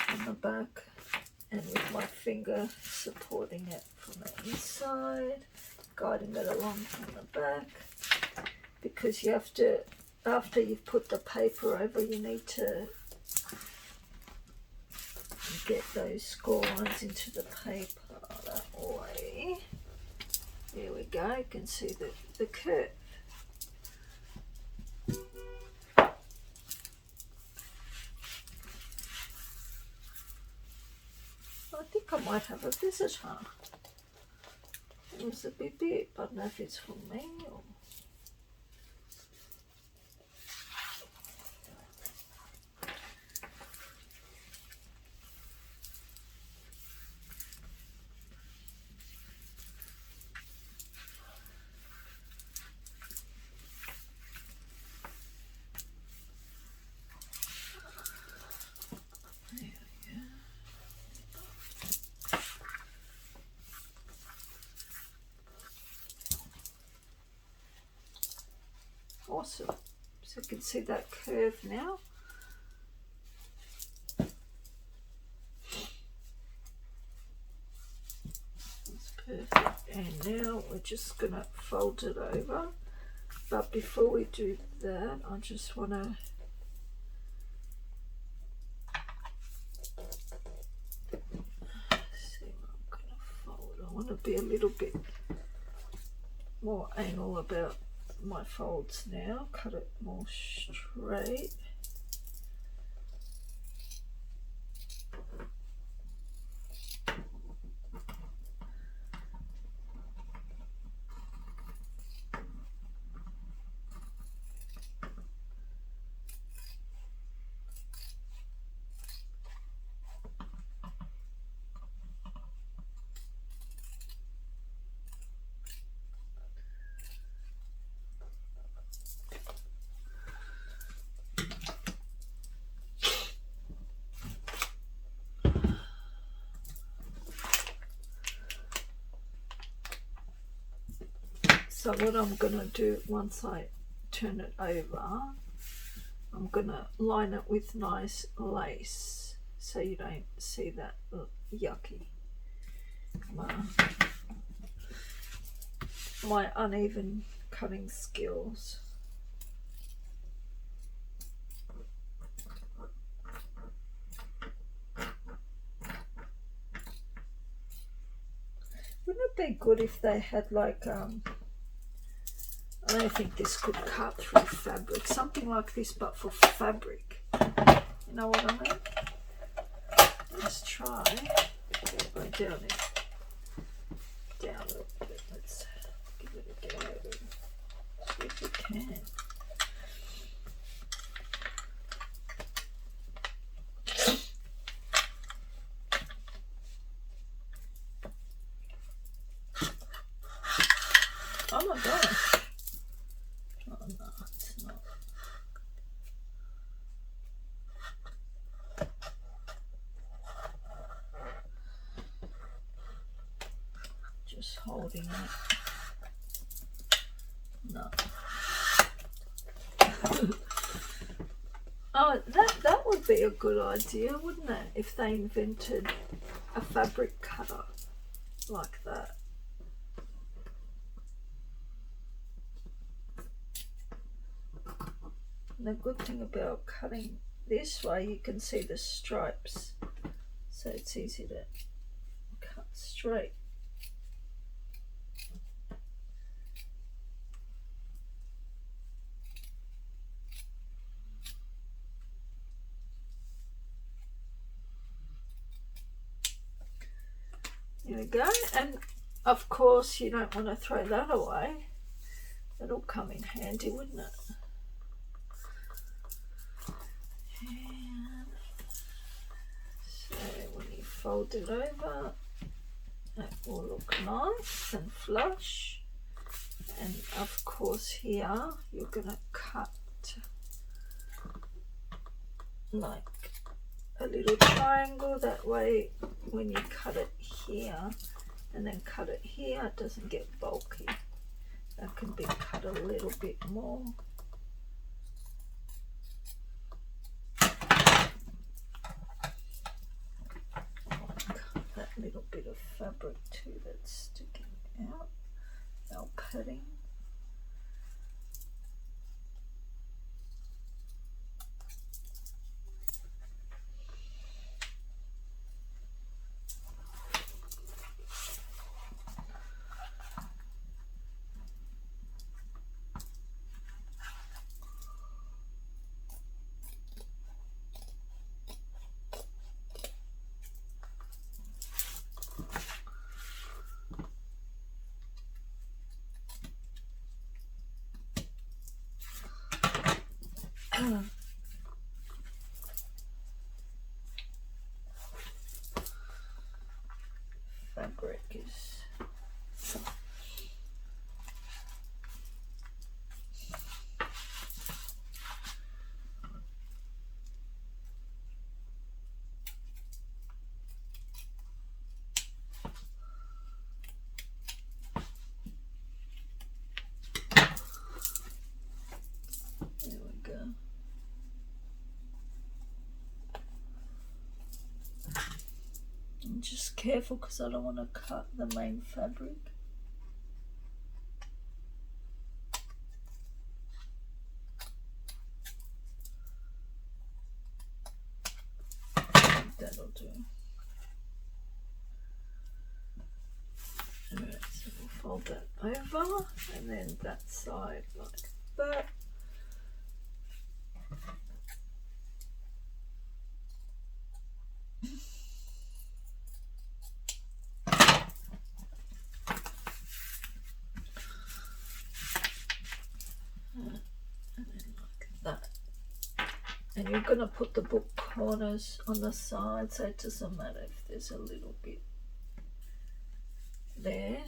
on the back and with my finger supporting it from the inside, guiding it along from the back, because you have to, after you've put the paper over, you need to get those score lines into the paper that way. There we go, you can see the curve. I think I might have a visitor. It was a bit big, but I don't know if it's for me or... Awesome. So you can see that curve now. That's perfect. And now we're just going to fold it over. But before we do that, I just want to want to be a little bit more anal about my folds now. Cut it more straight. So what I'm going to do once I turn it over, I'm going to line it with nice lace so you don't see that yucky. My uneven cutting skills. Wouldn't it be good if they had like I don't think this could cut through fabric. Something like this, but for fabric. You know what I mean? Let's try. Go down it. Down a little bit. Let's give it a go. See if we can. Oh my gosh. Oh no, it's not. Just holding it. No. Oh, that would be a good idea, wouldn't it? If they invented a fabric cutter like that. And the good thing about cutting this way, you can see the stripes, so it's easy to cut straight. There we go, and of course you don't want to throw that away. That'll come in handy, wouldn't it? And so when you fold it over, that will look nice and flush. And of course here you're going to cut like a little triangle, that way when you cut it here and then cut it here, it doesn't get bulky. That can be cut a little bit more. Cut that little bit of fabric too that's sticking out. Now cutting. Fabric is there we go. I'm just careful because I don't want to cut the main fabric. That'll do. that over, and then that side like that. And then like that. And you're going to put the book corners on the side, so it doesn't matter if there's a little bit there.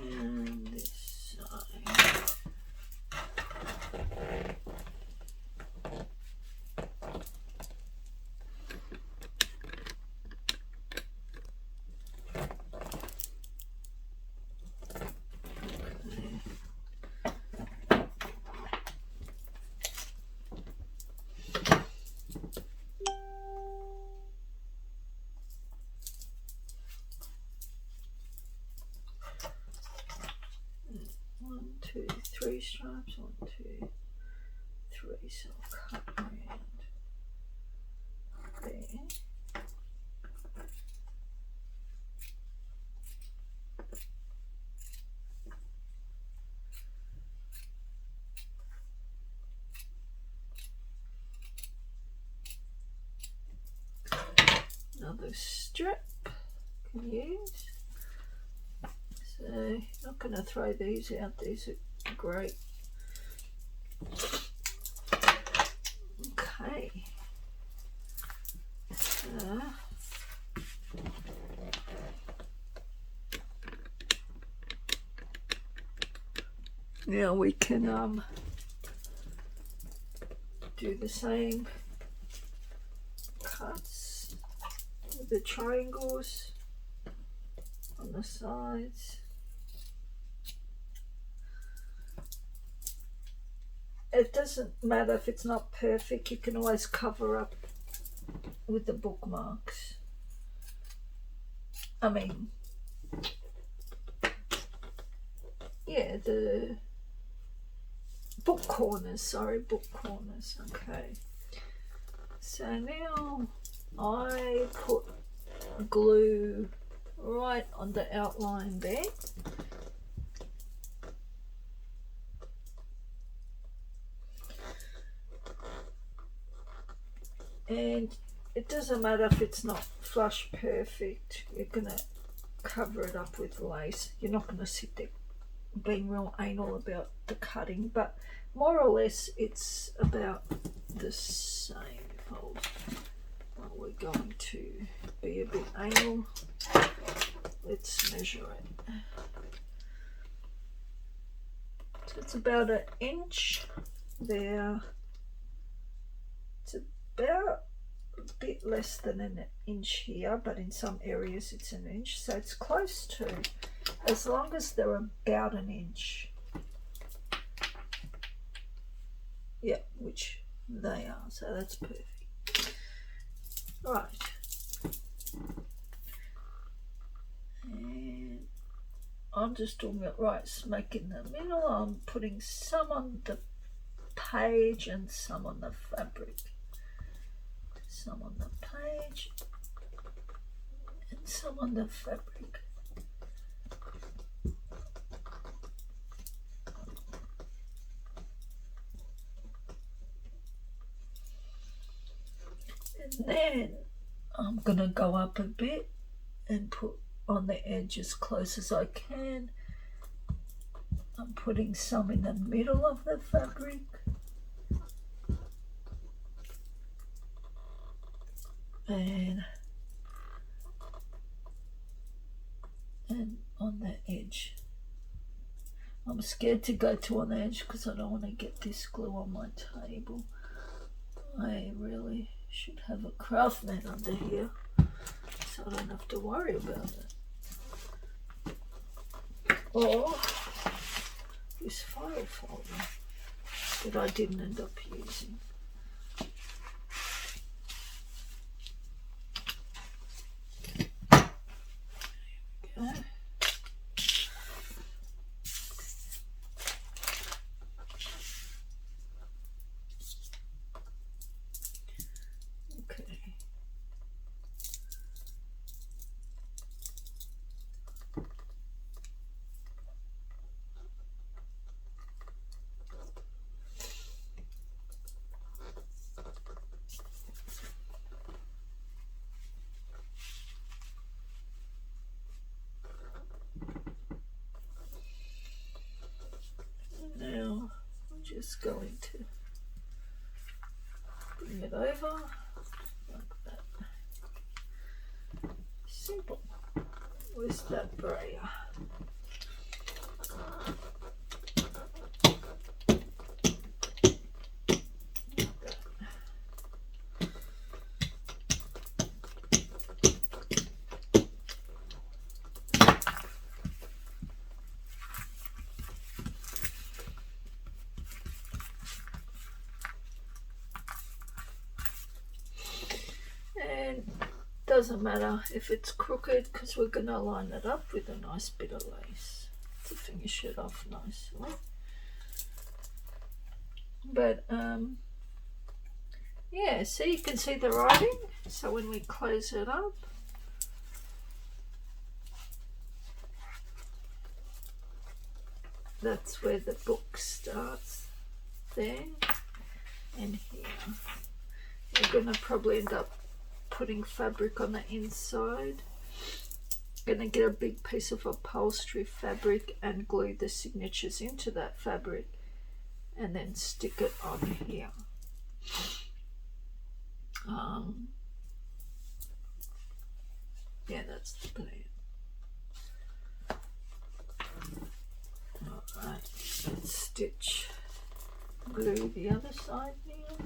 And this side. One, two, three stripes. 1, 2, 3. So I'll cut around there. Another strip can use. So not going to throw these out. These are great. Okay. So now we can do the same cuts with the triangles on the sides. It doesn't matter if it's not perfect, you can always cover up with the bookmarks. I mean, yeah, the book corners, book corners. Okay, so now I put glue right on the outline there. And it doesn't matter if it's not flush perfect, you're going to cover it up with lace. You're not going to sit there being real anal about the cutting, but more or less it's about the same. We're going to be a bit anal. Let's measure it. So it's about 1 inch there. It's about a bit less than 1 inch here, but in some areas it's 1 inch, so it's close to, as long as they're about 1 inch. Yeah, which they are, so that's perfect. Right. And I'm just doing it right smack in the middle. I'm putting some on the page and some on the fabric. Some on the page and some on the fabric. And then I'm going to go up a bit and put on the edge as close as I can. I'm putting some in the middle of the fabric. And on the edge. I'm scared to go to an edge because I don't want to get this glue on my table. I really should have a craft net under here so I don't have to worry about it. Or this file folder that I didn't end up using. Okay. Now I'm just going to bring it over like that. Simple. Where's that brayer? And doesn't matter if it's crooked because we're going to line it up with a nice bit of lace to finish it off nicely. But yeah, so you can see the writing. So when we close it up, that's where the book starts, there and here. You're going to probably end up putting fabric on the inside. Going to get a big piece of upholstery fabric and glue the signatures into that fabric and then stick it on here. Yeah, that's the plan. Alright, let's stitch glue the other side now.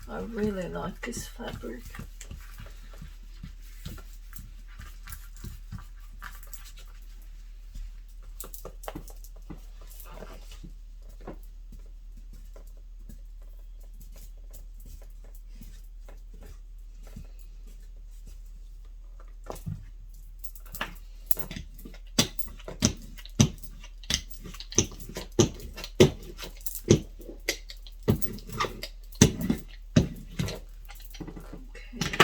I really like this fabric. Okay.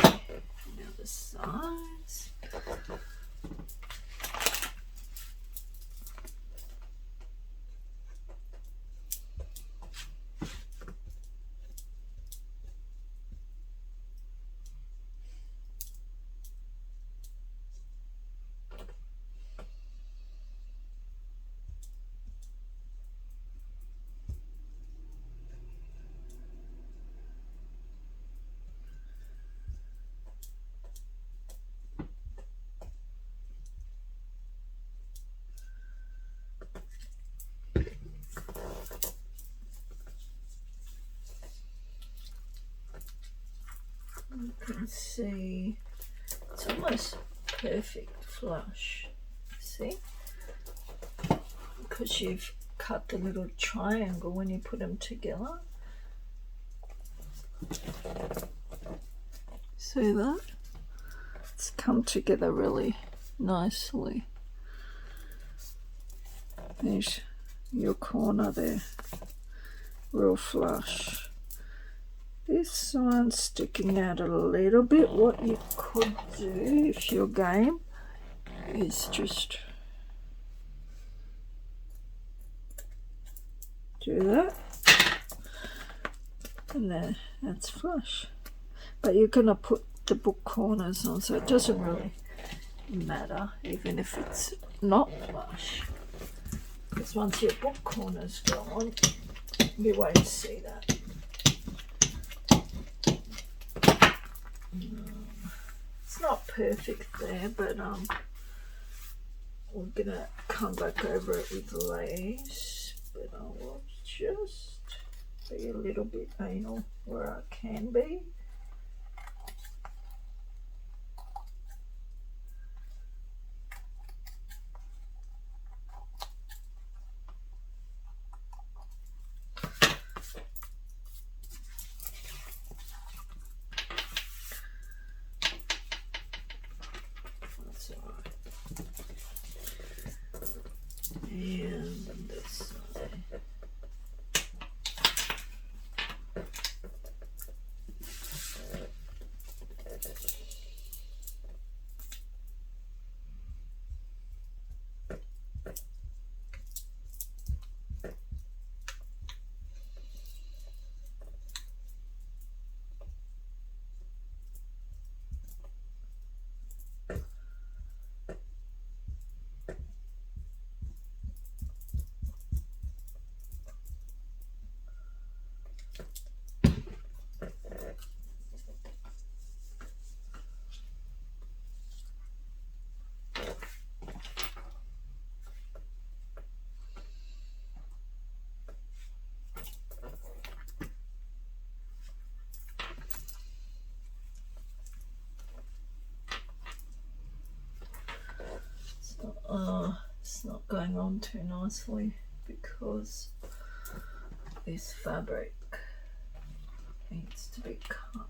can see it's almost perfect flush. See? Because you've cut the little triangle when you put them together. See that? It's come together really nicely. There's your corner there, real flush. This one's sticking out a little bit. What you could do if you're game is just do that, and then that's flush. But you're going to put the book corners on, so it doesn't really matter even if it's not flush, because once your book corners go on, you won't see that. It's not perfect there, but we're gonna come back over it with lace, but I will just be a little bit anal where I can be. That's all right. And this side. It's not going on too nicely because this fabric needs to be cut.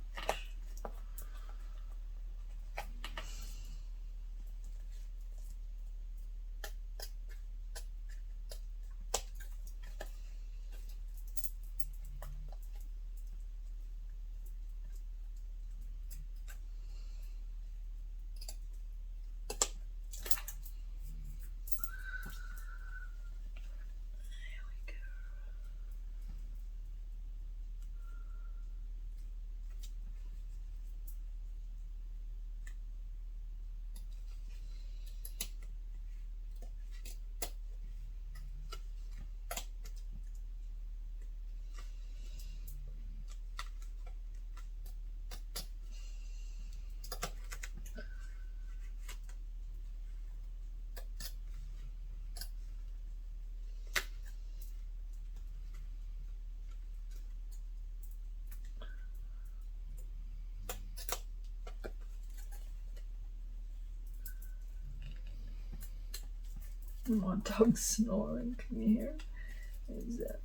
My dog's snoring, can you hear?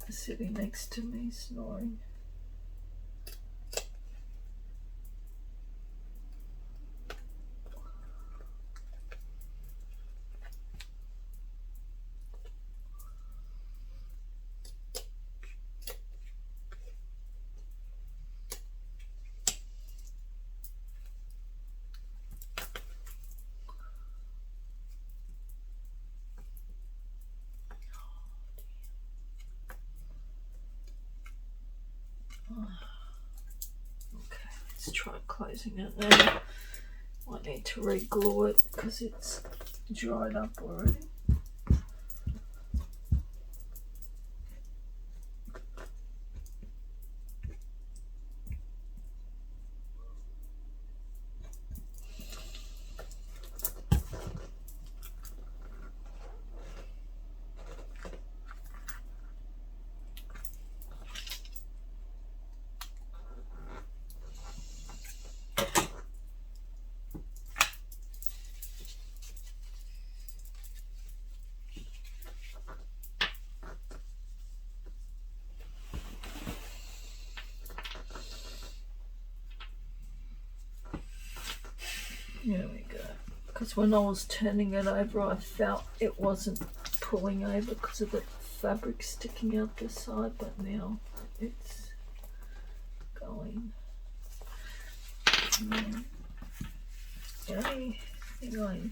He's sitting next to me snoring. Okay, let's try closing it now. I need to re-glue it because it's dried up already. There we go. Because when I was turning it over, I felt it wasn't pulling over because of the fabric sticking out the side, but now it's going. Okay, anyway.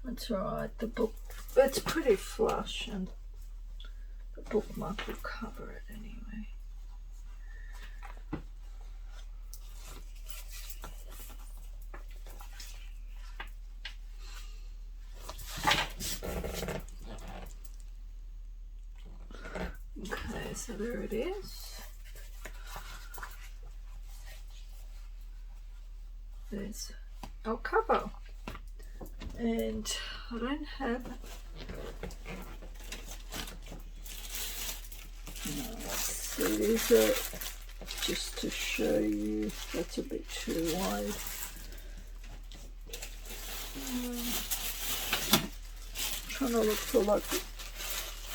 That's alright, the book, it's pretty flush and the bookmark will cover it anyway. Okay, so there it is. There's our cover. And I don't have so these are just to show you. That's a bit too wide. Trying to look for like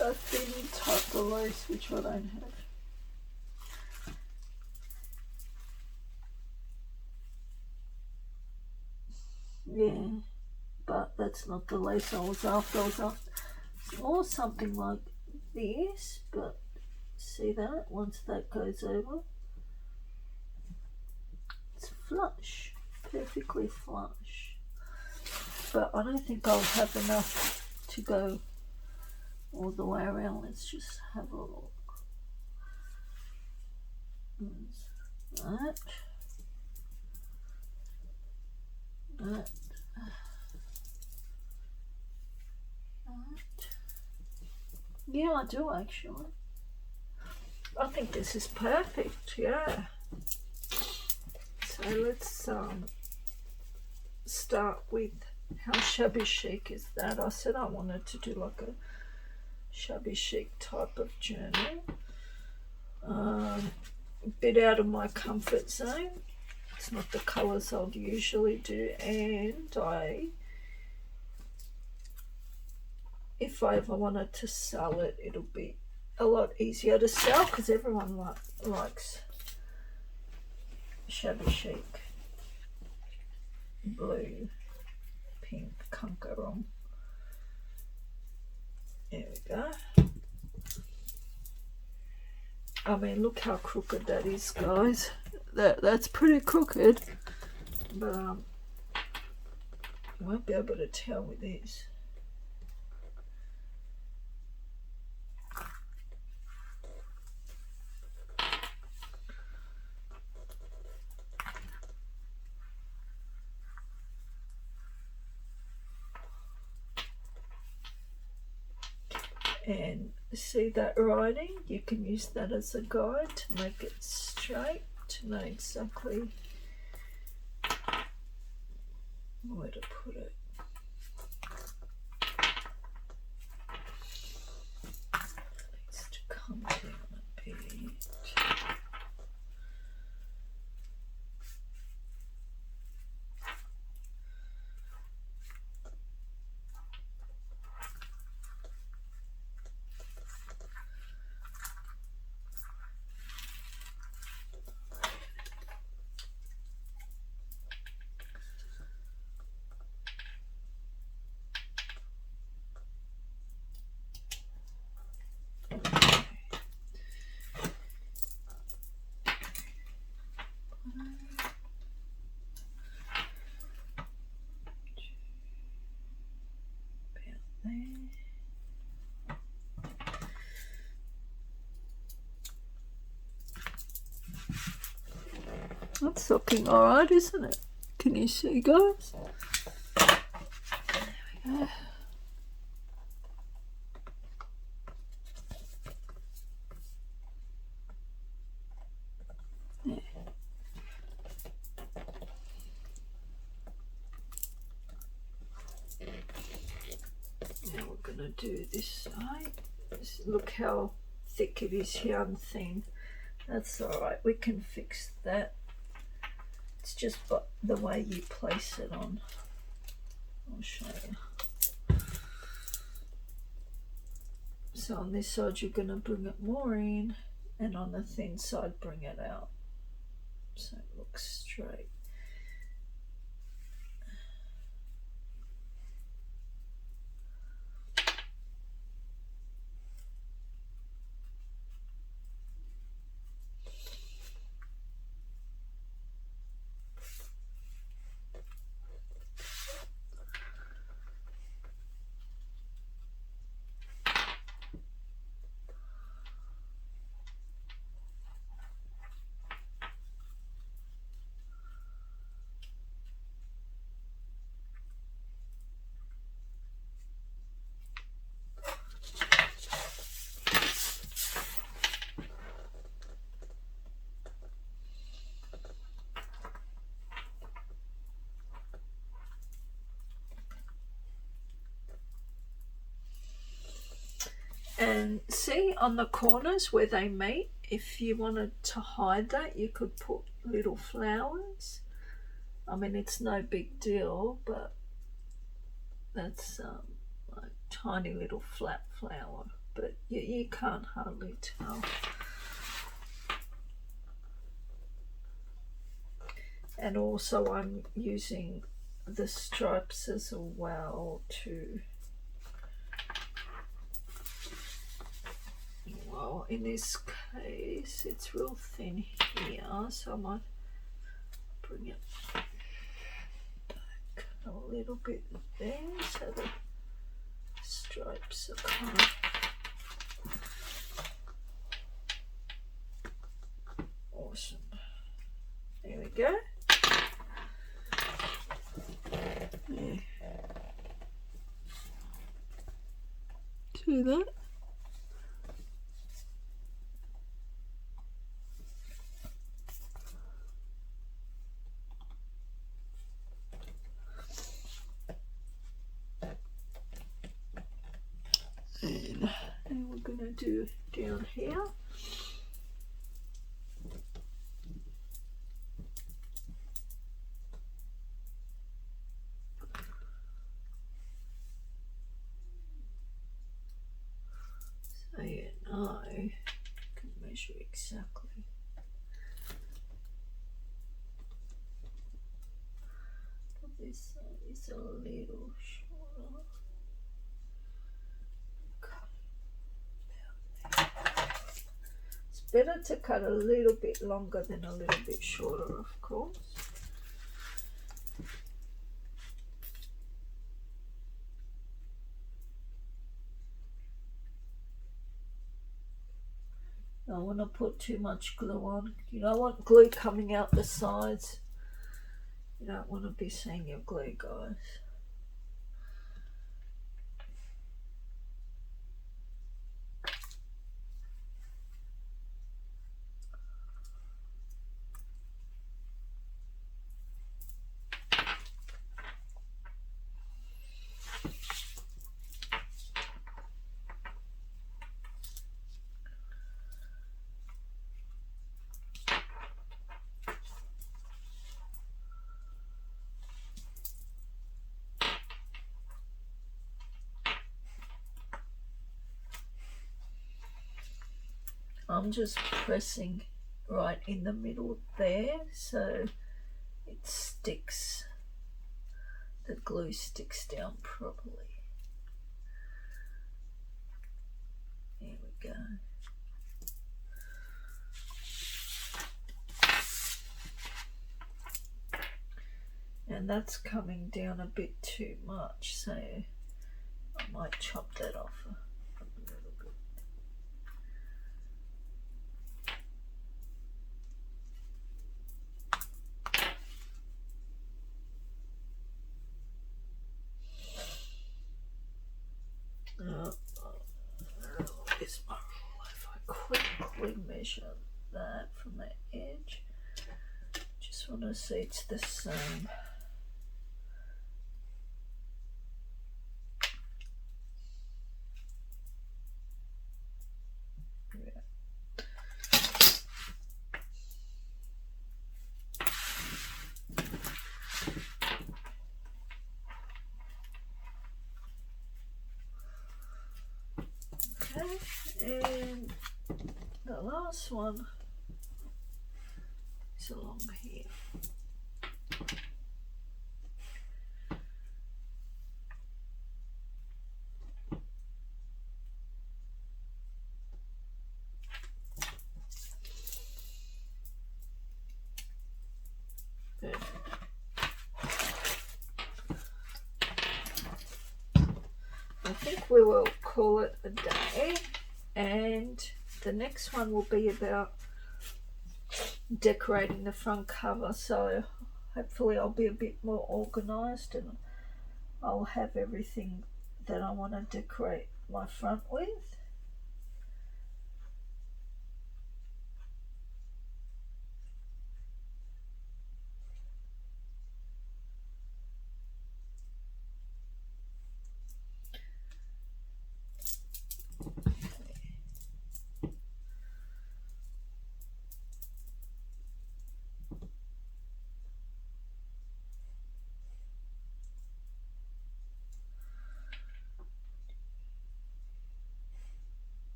a thin type of lace, which I don't have. Yeah, but that's not the lace I was after. I was after more something like this, but see that? Once that goes over, it's flush, perfectly flush. But I don't think I'll have enough to go all the way around. Let's just have a look. That. That. Yeah, I do actually. I think this is perfect, yeah. So let's start with how shabby chic is that. I said I wanted to do like a shabby chic type of journal. A bit out of my comfort zone. It's not the colours I'd usually do, and if I ever wanted to sell it, it'll be a lot easier to sell because everyone likes shabby chic blue, pink, can't go wrong. There we go. I mean, look how crooked that is, guys. That's pretty crooked, but you won't be able to tell with this. And see that writing? You can use that as a guide to make it straight, to know exactly where to put it. It needs to come down a bit. That's looking alright, isn't it? Can you see, guys? There we go. There. Now we're going to do this side. Look how thick it is here and thin. That's alright, we can fix that. It's just the way you place it on. I'll show you. So on this side you're going to bring it more in, and on the thin side bring it out so it looks straight. And see on the corners where they meet, if you wanted to hide that, you could put little flowers. I mean, it's no big deal, but that's like tiny little flat flower, but you can't hardly tell. And also I'm using the stripes as well to, well, in this case it's real thin here, so I might bring it back a little bit there so the stripes are kind of awesome. There we go. Yeah. See that? And we're going to do down here. So you know, I can measure exactly. But this side is a little shorter. It's better to cut a little bit longer than a little bit shorter, of course. I don't want to put too much glue on. You don't want glue coming out the sides. You don't want to be seeing your glue, guys. I'm just pressing right in the middle there so it sticks, the glue sticks down properly. There we go. And that's coming down a bit too much, so I might chop that off a little bit. measure that from the edge. Just want to see it's the same. Okay, and the last one is along here. I think we will call it a day, and the next one will be about decorating the front cover, so hopefully I'll be a bit more organised and I'll have everything that I want to decorate my front with.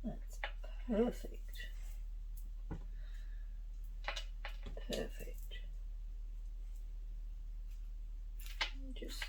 That's perfect. Perfect. Just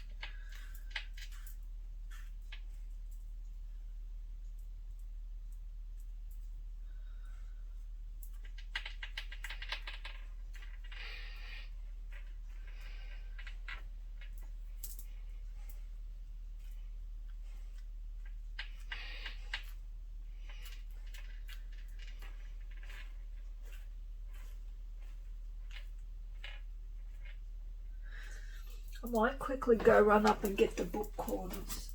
I might quickly go run up and get the book corners.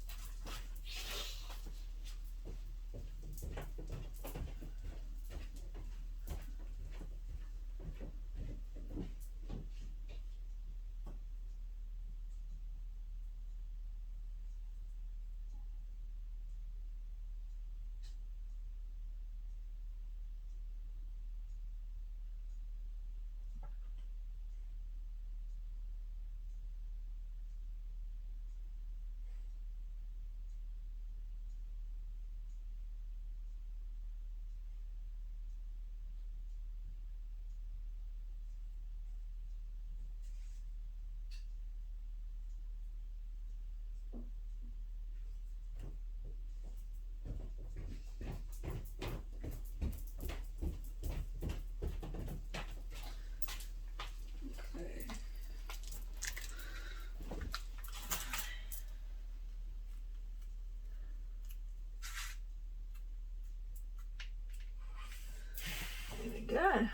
There we go.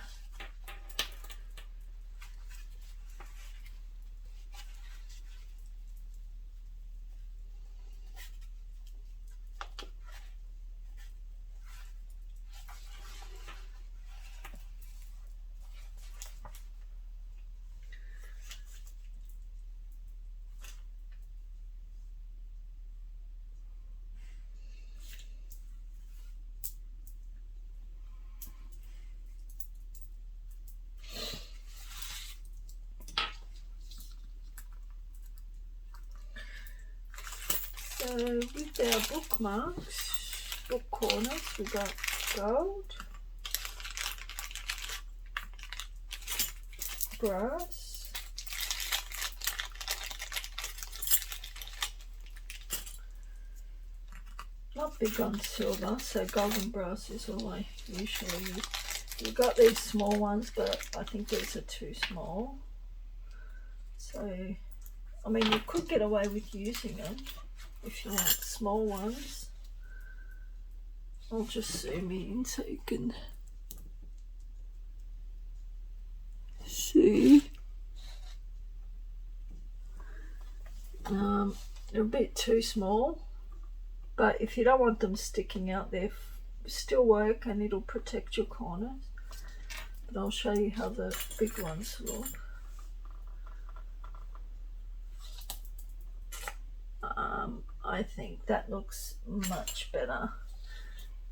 So with our bookmarks, book corners, we got gold, brass, not big on silver, so gold and brass is all I usually use. We've got these small ones, but I think these are too small. So, I mean, you could get away with using them if you want small ones. I'll just zoom in so you can see. They're a bit too small, but if you don't want them sticking out, they still work and it'll protect your corners. But I'll show you how the big ones look. I think that looks much better.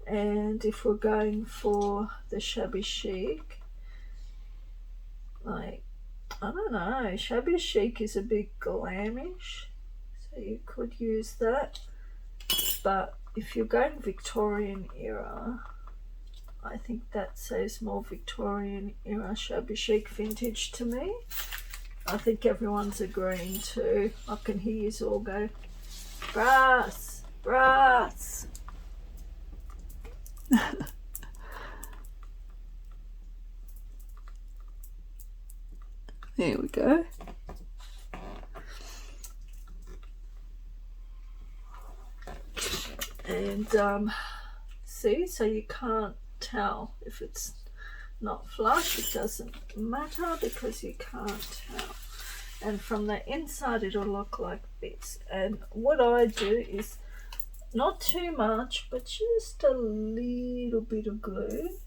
And if we're going for the shabby chic, like, I don't know, shabby chic is a bit glamish, so you could use that. But if you're going Victorian era, I think that says more Victorian era shabby chic vintage to me. I think everyone's agreeing too. I can hear you all go, brass, brass. There we go. And see, so you can't tell if it's not flush. It doesn't matter because you can't tell. And from the inside it'll look like this. And what I do is not too much, but just a little bit of glue.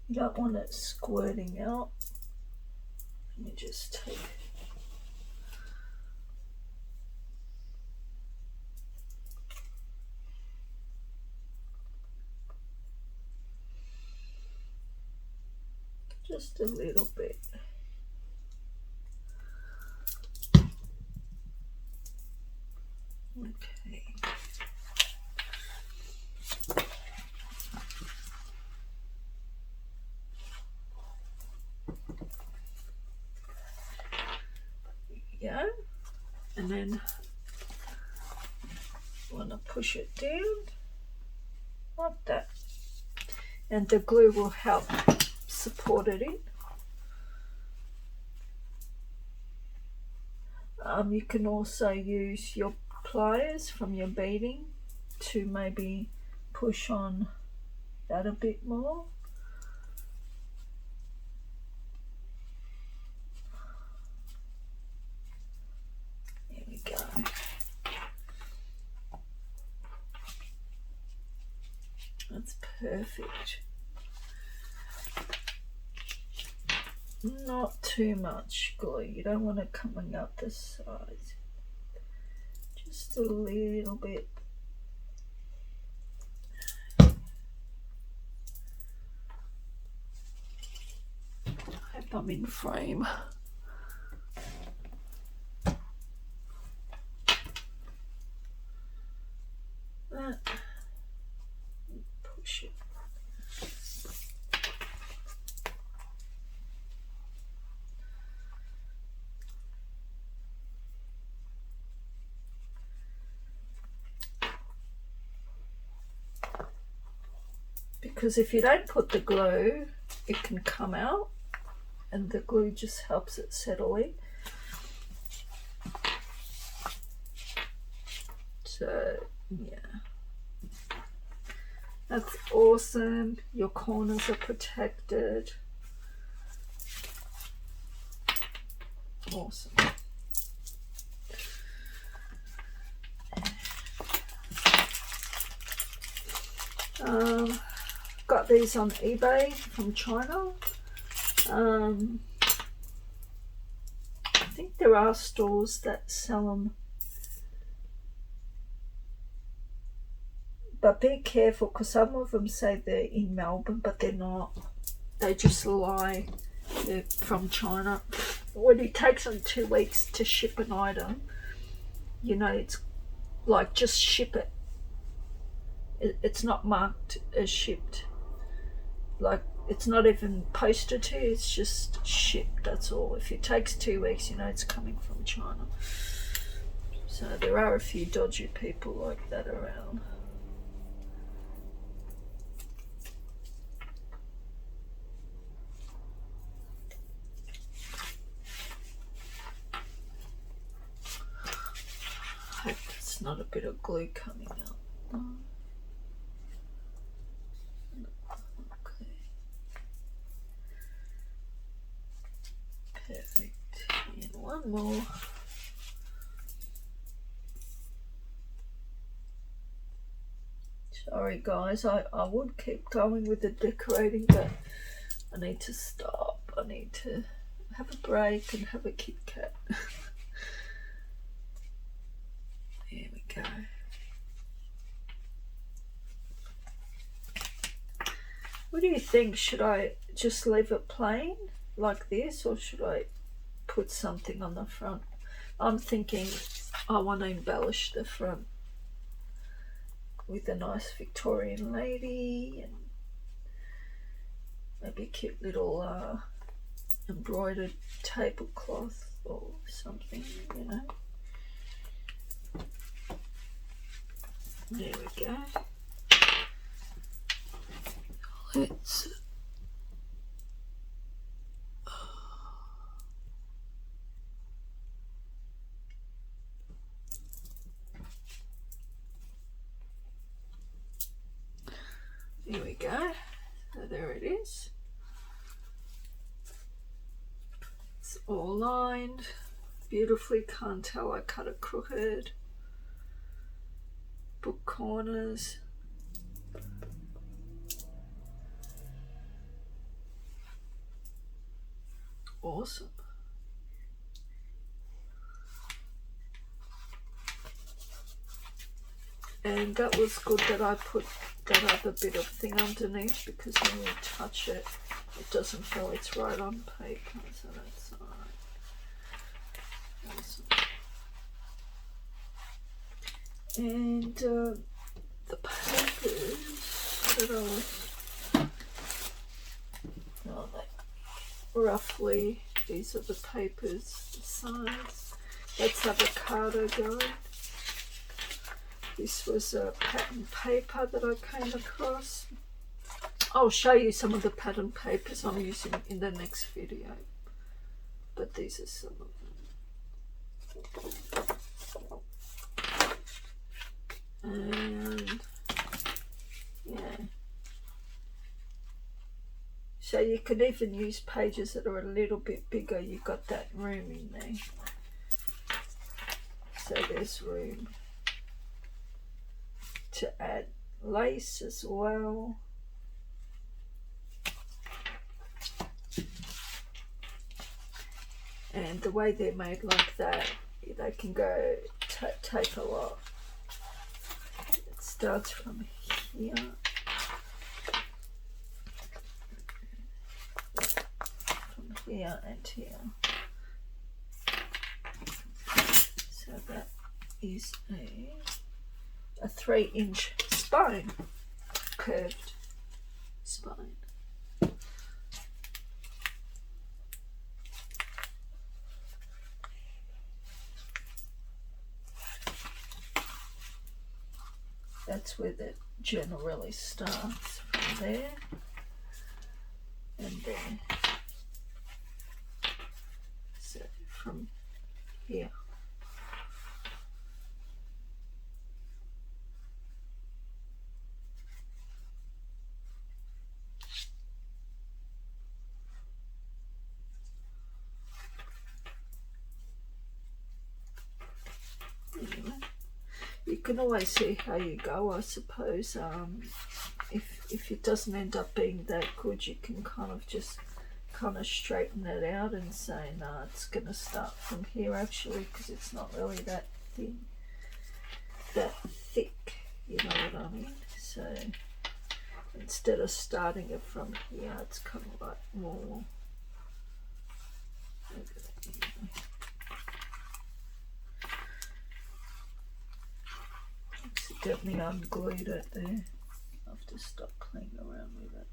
You don't want it squirting out. Let me just take just a little bit. Okay. Go, and then want to push it down like that, and the glue will help support it in. You can also use your pliers from your beading to maybe push on that a bit more. There we go. That's perfect. Not too much glue. You don't want it coming up the sides. Just a little bit. I hope I'm in frame. That. Push it. Because if you don't put the glue, it can come out, and the glue just helps it settle in. So yeah, that's awesome. Your corners are protected. Awesome. Got these on eBay from China. I think there are stores that sell them, but be careful because some of them say they're in Melbourne, but they're not. They just lie. They're from China. When it takes them 2 weeks to ship an item, you know, it's like just ship it. It's not marked as shipped. Like, it's not even posted to you, it's just shipped, that's all. If it takes 2 weeks, you know it's coming from China. So there are a few dodgy people like that around. I hope it's not a bit of glue coming out. Okay. Perfect. more. Sorry guys, I would keep going with the decorating, but I need to stop. I need to have a break and have a Kit Kat. There we go. What do you think? Should I just leave it plain like this, or should I put something on the front? I'm thinking I want to embellish the front with a nice Victorian lady and maybe a cute little embroidered tablecloth or something, you know. There we go. Let's Here we go. So there it is. It's all lined beautifully. Can't tell I cut it crooked. Book corners. Awesome. And that was good that I put that other bit of thing underneath, because when you touch it, it doesn't feel it's right on paper, so that's alright. Awesome. And the papers that I was, roughly, these are the papers, the size. That's avocado guide. This was a pattern paper that I came across. I'll show you some of the pattern papers I'm using in the next video, but these are some of them. And yeah, so you could even use pages that are a little bit bigger. You've got that room in there, so there's room to add lace as well. And the way they're made like that, they can go take a lot. It starts from here. From here and here. So that is a 3-inch spine, curved spine. That's where the journal really starts, from there and there. So from here. You can always see how you go, I suppose. If it doesn't end up being that good, you can kind of just straighten it out and say, no, it's going to start from here actually, because it's not really that thin, that thick, you know what I mean? So instead of starting it from here, it's kind of like more. Accidentally unglued it there. I'll have to stop playing around with it.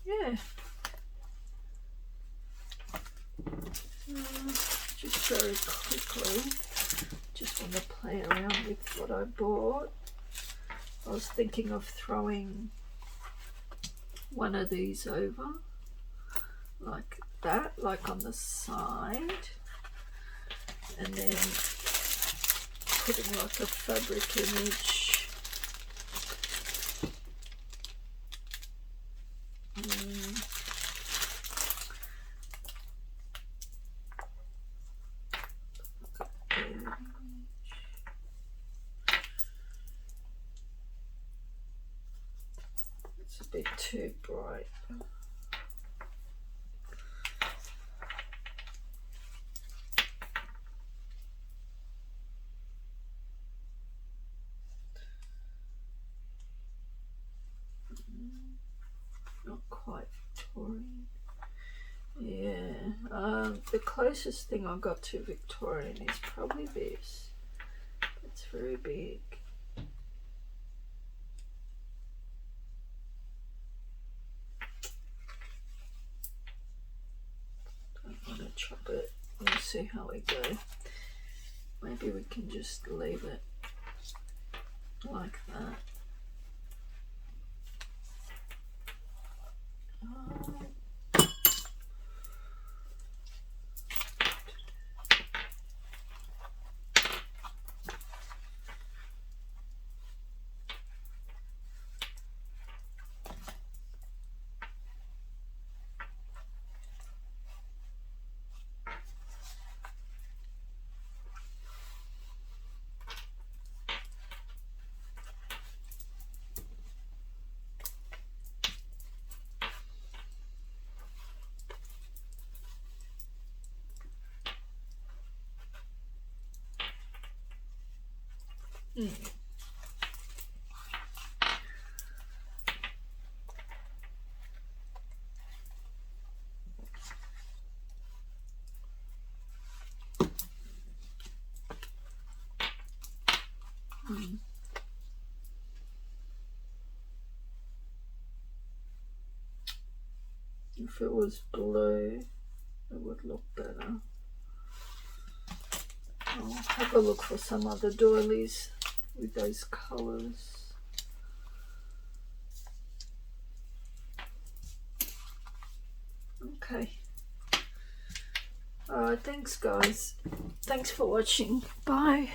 Yeah. Just very quickly, just want to play around with what I bought. I was thinking of throwing one of these over, like that, like on the side, and then putting like a fabric image. It's a bit too bright. Not quite Victorian. Yeah, the closest thing I got to Victorian is probably this. It's very big. Don't want to chop it. We'll see how we go. Maybe we can just leave it like that. If it was blue, it would look better. I'll have a look for some other doilies with those colours. Okay. Alright, thanks guys. Thanks for watching. Bye.